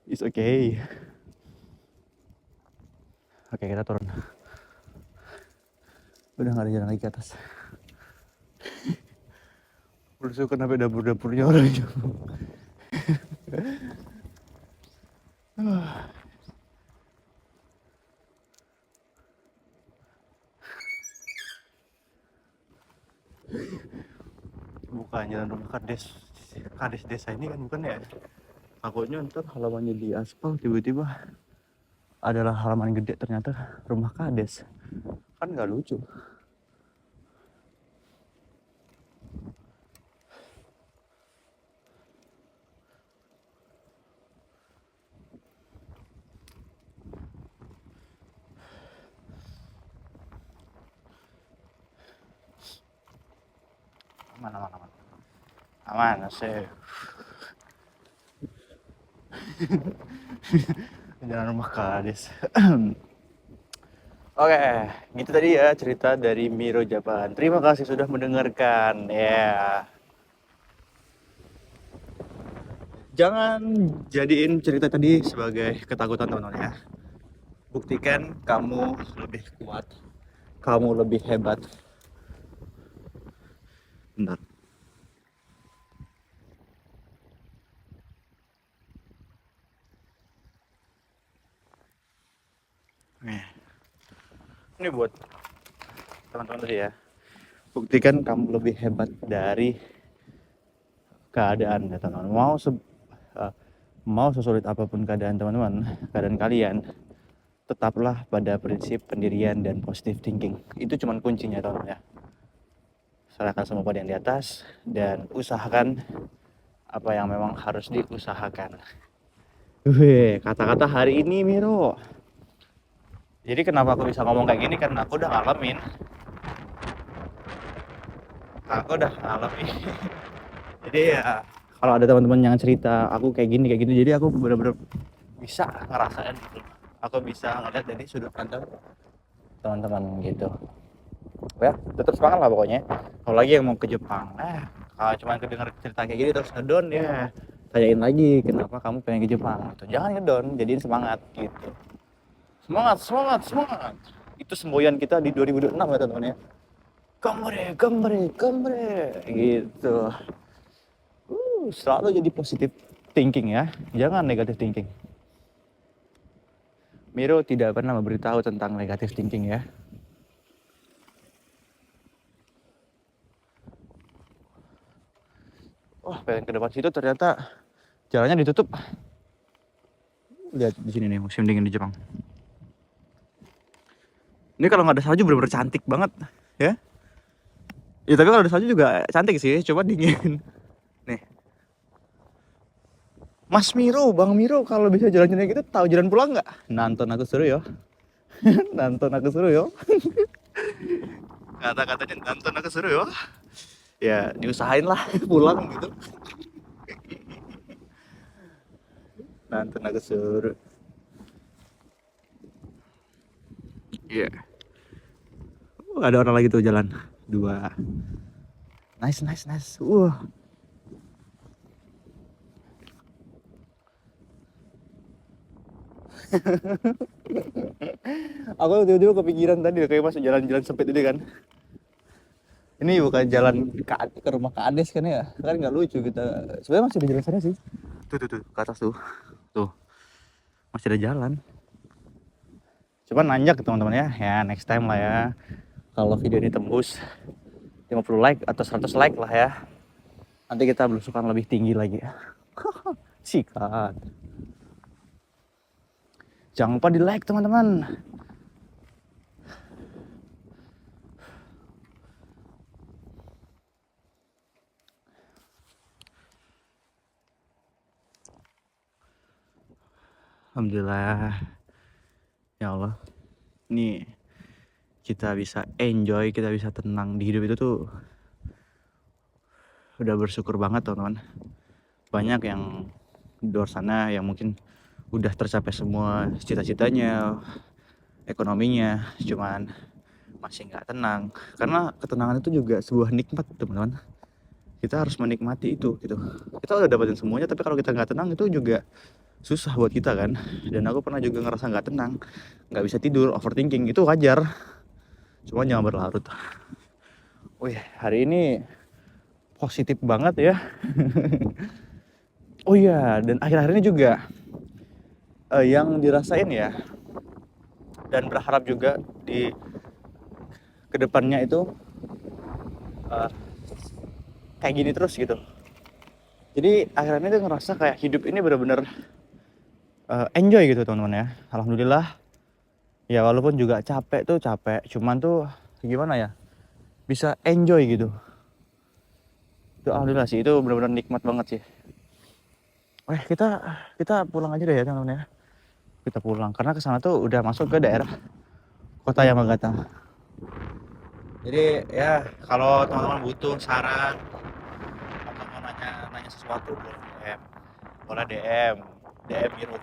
It's okay. Oke, kita turun. Udah gak ada jalan lagi ke atas. Belusukan sampai dapur-dapurnya orang Jepang. bukan jalan rumah kades desa ini kan, bukan ya? Takutnya ntar halamannya di aspal tiba-tiba adalah halaman gede, ternyata rumah kades, kan nggak lucu. Aman sih. Jalan rumah kades. Oke, gitu tadi ya cerita dari Miro Japan. Terima kasih sudah mendengarkan ya. Jangan jadiin cerita tadi sebagai ketakutan teman-teman ya. Buktikan kamu lebih kuat, kamu lebih hebat. Bentar. Nih. Ini buat teman-teman tadi ya. Buktikan kamu lebih hebat dari keadaan ya teman-teman. Mau sesulit apapun keadaan teman-teman, keadaan kalian, tetaplah pada prinsip pendirian dan positive thinking. Itu cuman kuncinya teman-teman ya. Serahkan semua pada yang di atas dan usahakan apa yang memang harus diusahakan. Kata-kata hari ini Miro. Jadi kenapa aku bisa ngomong kayak gini, karena aku udah ngalamin. Jadi ya kalau ada teman-teman yang cerita aku kayak gini, jadi aku bener-bener bisa ngerasain gitu. Aku bisa ngeliat dari sudut pandang teman-teman gitu. Ya, tetap semangat lah pokoknya. Kalau lagi yang mau ke Jepang, kalau cuma kedenger cerita kayak gini terus ngedon ya, tanyain lagi kenapa kamu pengen ke Jepang gitu. Jangan ngedon, jadiin semangat gitu. Semangat. Itu semboyan kita di 2026 ya teman-teman ya. Gambare gitu. Selalu jadi positive thinking ya, jangan negative thinking. Miro tidak pernah memberitahu tentang negative thinking ya. Wah, pengen ke depan situ ternyata jalannya ditutup. Lihat di sini nih, musim dingin di Jepang. Ini kalau nggak ada salju bener-bener cantik banget ya. Ya tapi kalau ada salju juga cantik sih, coba dingin. Nih. Mas Miro, Bang Miro, kalau bisa jalan-jalan gitu tahu jalan pulang nggak? Nonton aku suruh yo. Nonton aku suruh yo. Kata-katanya nonton aku suruh yo. Ya diusahain lah pulang gitu. Nonton aku suruh. Iya. Yeah. Ada orang lagi tuh jalan. 2. Nice. Aku tiba-tiba kepikiran tadi kayak masuk jalan-jalan sempit ini kan. Ini bukan jalan ke rumah Kak Ades kan ya? Kan nggak lucu kita. Sebenarnya masih ada jalan sana sih. Tuh ke atas tuh. Masih ada jalan. Coba nanjak teman-teman ya. Ya next time lah ya. Kalau video ini tembus 50 like atau 100 like lah ya. Nanti kita belusukan lebih tinggi lagi ya. Sikat. Jangan lupa di like teman-teman. Alhamdulillah. Ya Allah. Ini kita bisa enjoy, kita bisa tenang di hidup itu tuh udah bersyukur banget teman-teman. Banyak yang di luar sana yang mungkin udah tercapai semua cita-citanya, ekonominya, cuman masih nggak tenang. Karena ketenangan itu juga sebuah nikmat teman-teman. Kita harus menikmati itu gitu. Kita udah dapetin semuanya, tapi kalau kita nggak tenang itu juga susah buat kita kan. Dan aku pernah juga ngerasa nggak tenang, nggak bisa tidur, overthinking, itu wajar. Cuma jangan berlarut. Wih, hari ini positif banget ya. Oh iya, dan akhir-akhir ini juga yang dirasain ya, dan berharap juga di kedepannya itu kayak gini terus gitu. Jadi akhirnya tuh ngerasa kayak hidup ini bener-bener enjoy gitu teman-teman ya. Alhamdulillah. Ya walaupun juga capek tuh capek, cuman tuh gimana ya, bisa enjoy gitu. Itu alhamdulillah sih, itu benar-benar nikmat banget sih. Kita pulang aja deh ya teman-teman ya. Kita pulang karena kesana tuh udah masuk ke daerah kota Yamagata. Jadi ya kalau teman-teman butuh saran atau mau nanya sesuatu boleh DM Miro.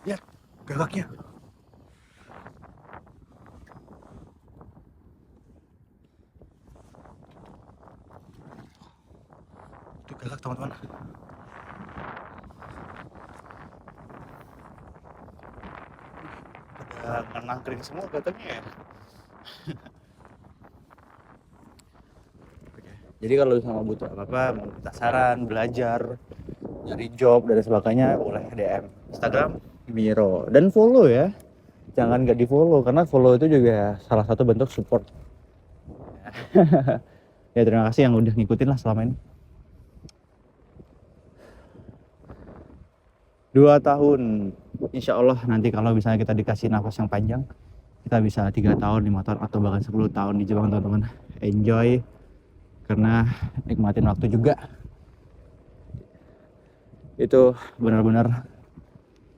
Lihat gagaknya. Itu gagak teman-teman. Pada nangkring semua katanya ya. Jadi kalau sama butuh apa-apa, mau minta saran, belajar, nyari job dan sebagainya, boleh DM Instagram Miro dan follow ya. Jangan nggak di follow karena follow itu juga salah satu bentuk support. Ya terima kasih yang udah ngikutin lah selama ini. 2 tahun, insya Allah nanti kalau misalnya kita dikasih nafas yang panjang, kita bisa 3 tahun, 5 tahun, atau bahkan 10 tahun di Jepang teman-teman. Enjoy, karena nikmatin waktu juga. Itu benar-benar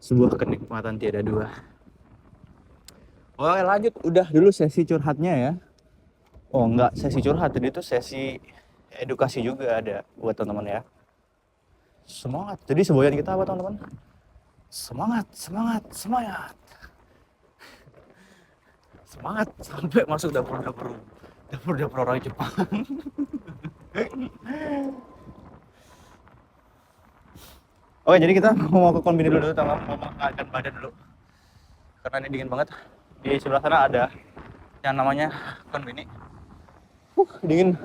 sebuah kenikmatan tiada dua. Oke lanjut, udah dulu sesi curhatnya ya. Oh enggak, sesi curhat, tadi itu sesi edukasi juga ada buat teman-teman ya. Semangat, jadi semboyan kita apa teman-teman? Semangat sampai masuk dapur orang Jepang. Oke, jadi kita mau ke konbini dulu teman-teman, mau mengangkat badan dulu karena ini dingin banget. Di sebelah sana ada yang namanya konbini. Dingin.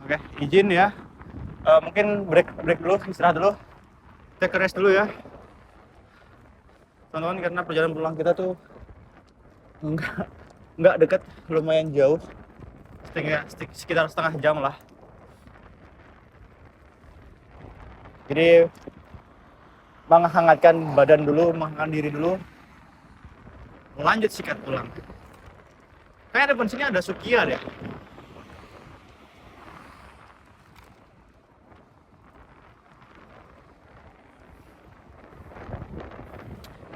Oke, izin ya. Mungkin break dulu, istirahat dulu. Take a rest dulu ya. Teman-teman, karena perjalanan pulang kita tuh enggak dekat, lumayan jauh. Sekitar setengah jam lah. Jadi menghangatkan badan dulu, menghangatkan diri dulu. Lanjut sikat pulang. Kayak depan sini ada Sukiya deh.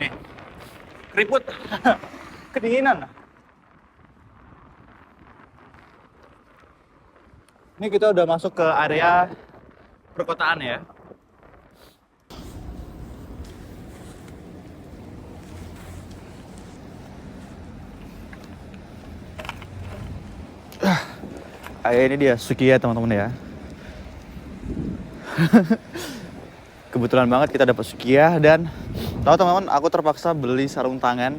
Nih, keriput, kedinginan. Ini kita udah masuk ke area perkotaan ya. Ini dia Sukiya teman-teman ya. Kebetulan banget kita dapat Sukiya, dan tahu teman-teman, aku terpaksa beli sarung tangan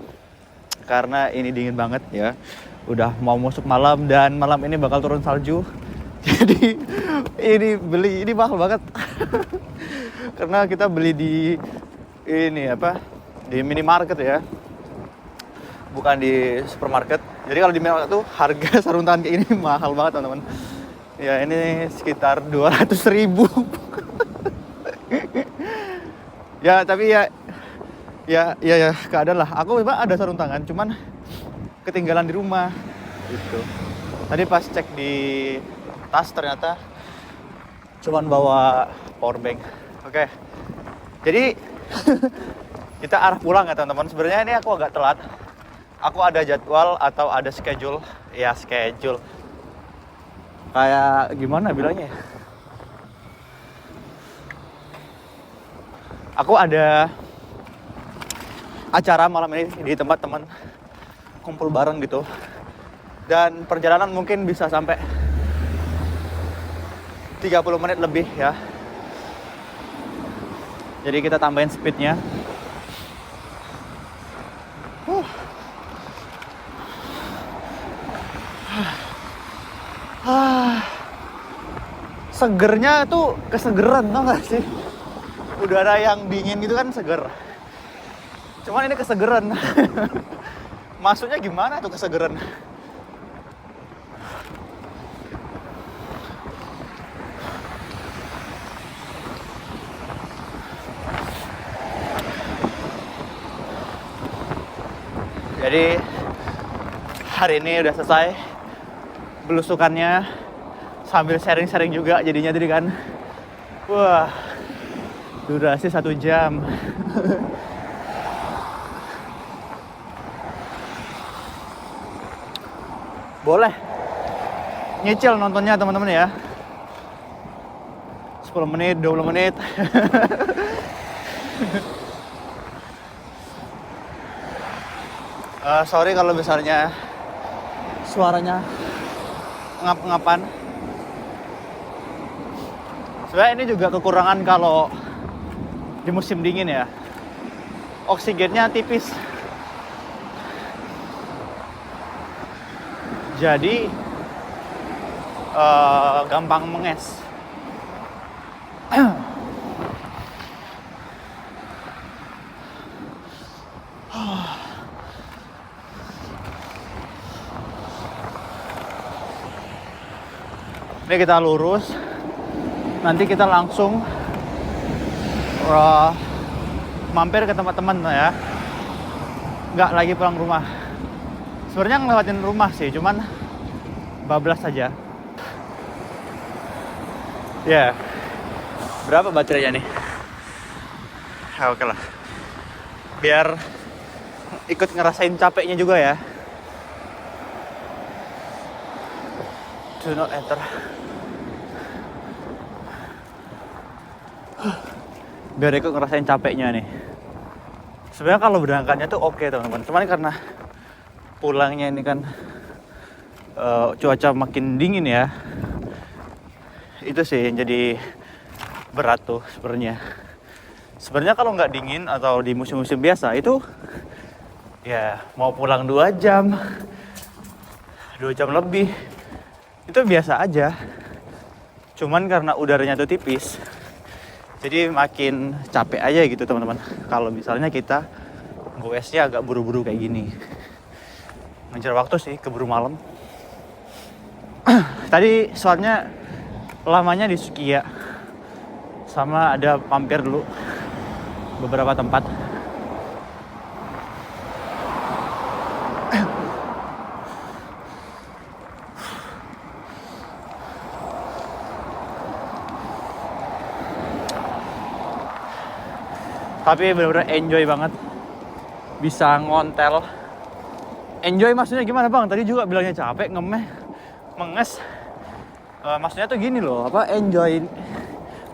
karena ini dingin banget ya. Udah mau masuk malam dan malam ini bakal turun salju. Jadi ini mahal banget. Karena kita beli di di minimarket ya. Bukan di supermarket. Jadi kalau di minimarket tuh harga sarung tangan kayak ini mahal banget teman-teman. Ya ini sekitar 200.000. Ya tapi ya keadaan lah. Aku memang ada sarung tangan, cuman ketinggalan di rumah gitu. Tadi pas cek di tas ternyata cuman bawa power bank. Oke. Jadi kita arah pulang ya teman-teman. Sebenarnya ini aku agak telat. Aku ada jadwal atau ada schedule. Ya schedule. Kayak gimana bilangnya? Aku ada acara malam ini di tempat teman, kumpul bareng gitu. Dan perjalanan mungkin bisa sampai 30 menit lebih ya. Jadi kita tambahin speednya. Segernya tuh kesegeran, tau gak sih? Udara yang dingin gitu kan seger. Cuman ini kesegeran. Maksudnya gimana tuh kesegeran? Jadi hari ini udah selesai belusukannya, sambil sharing-sharing juga jadinya tadi kan. Wah, durasi 1 jam. Boleh nyicil nontonnya teman-teman ya. 10 menit, 20 menit. Sorry kalau misalnya suaranya ngap-ngapan. Sebenarnya ini juga kekurangan kalau di musim dingin ya. Oksigennya tipis. Jadi gampang menges. Ini kita lurus, nanti kita langsung mampir ke tempat teman ya, nggak lagi pulang rumah. Sebenarnya ngelewatin rumah sih, cuman bablas saja. Ya, berapa baterainya nih? Ya, oke lah, biar ikut ngerasain capeknya juga ya. Do not enter. Biar ikut ngerasain capeknya nih. Sebenarnya kalau berangkatnya tuh oke teman-teman. Cuman karena pulangnya ini kan cuaca makin dingin ya. Itu sih yang jadi berat tuh sebenarnya. Sebenarnya kalau nggak dingin atau di musim-musim biasa itu ya mau pulang 2 jam, 2 jam lebih itu biasa aja. Cuman karena udaranya tuh tipis, jadi makin capek aja gitu teman-teman. Kalau misalnya kita goesnya agak buru-buru kayak gini, ngejar waktu sih, keburu malam. Tadi soalnya lamanya di Sukiya, sama ada mampir dulu beberapa tempat. Tapi bener-bener enjoy banget, bisa ngontel. Enjoy maksudnya gimana bang? Tadi juga bilangnya capek, menges. Maksudnya tuh gini loh, enjoy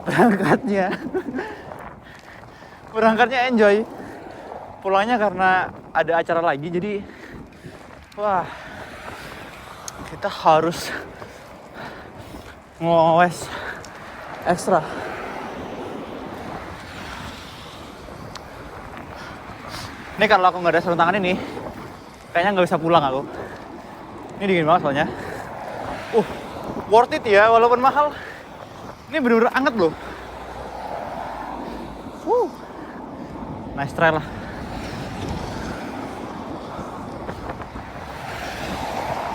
berangkatnya. Berangkatnya enjoy, pulangnya karena ada acara lagi, jadi wah, kita harus ngowes ekstra. Ini kalau aku nggak ada sarung tangan ini, kayaknya nggak bisa pulang aku. Ini dingin banget soalnya. Worth it ya, walaupun mahal. Ini bener-bener anget loh. Nice try lah.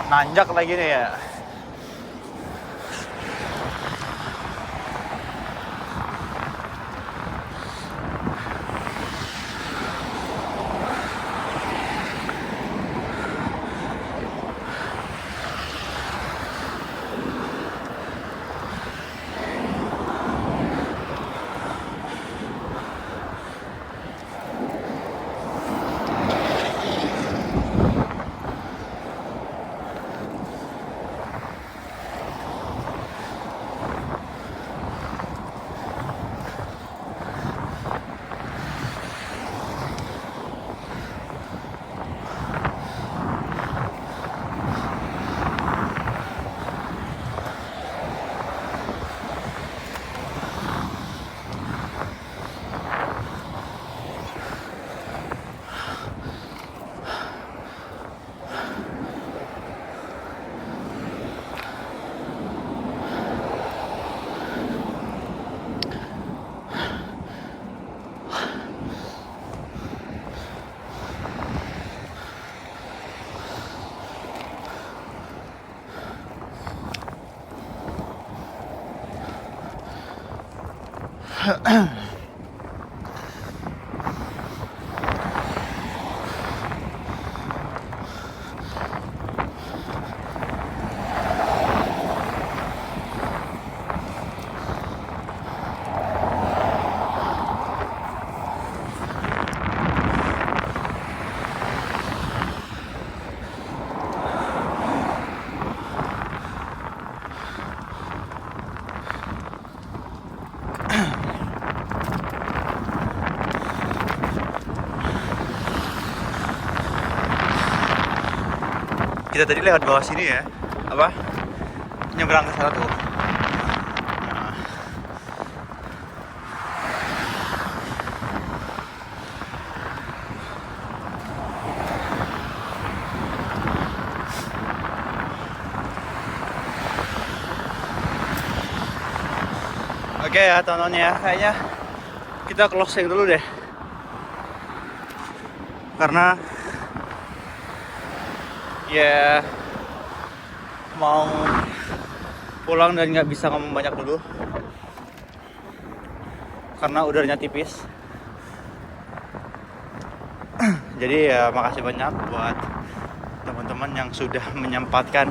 Nanjak lagi nih ya. Kita tadi lewat bawah sini ya, apa? Nyebrang ke sana tuh. Nah. Oke ya teman-teman ya, kayaknya kita closing dulu deh. Karena ya mau pulang dan nggak bisa ngomong banyak dulu karena udaranya tipis. Jadi ya makasih banyak buat teman-teman yang sudah menyempatkan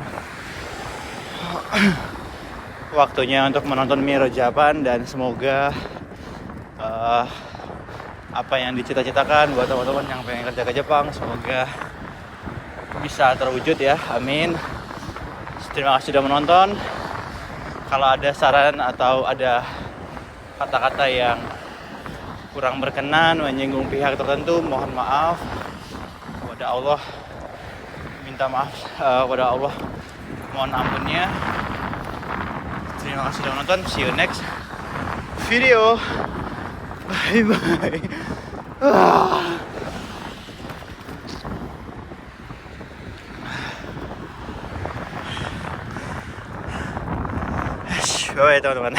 waktunya untuk menonton Miro Japan, dan semoga apa yang dicita-citakan buat teman-teman yang pengen kerja ke Jepang semoga bisa terwujud ya, amin. Terima kasih sudah menonton. Kalau ada saran atau ada kata-kata yang kurang berkenan, menyinggung pihak tertentu, mohon maaf kepada Allah, minta maaf kepada Allah, mohon ampunnya. Terima kasih sudah menonton, see you next video, bye bye. Bye teman-teman.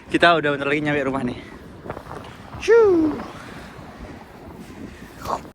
Kita udah bentar lagi nyampe rumah nih. Shoo.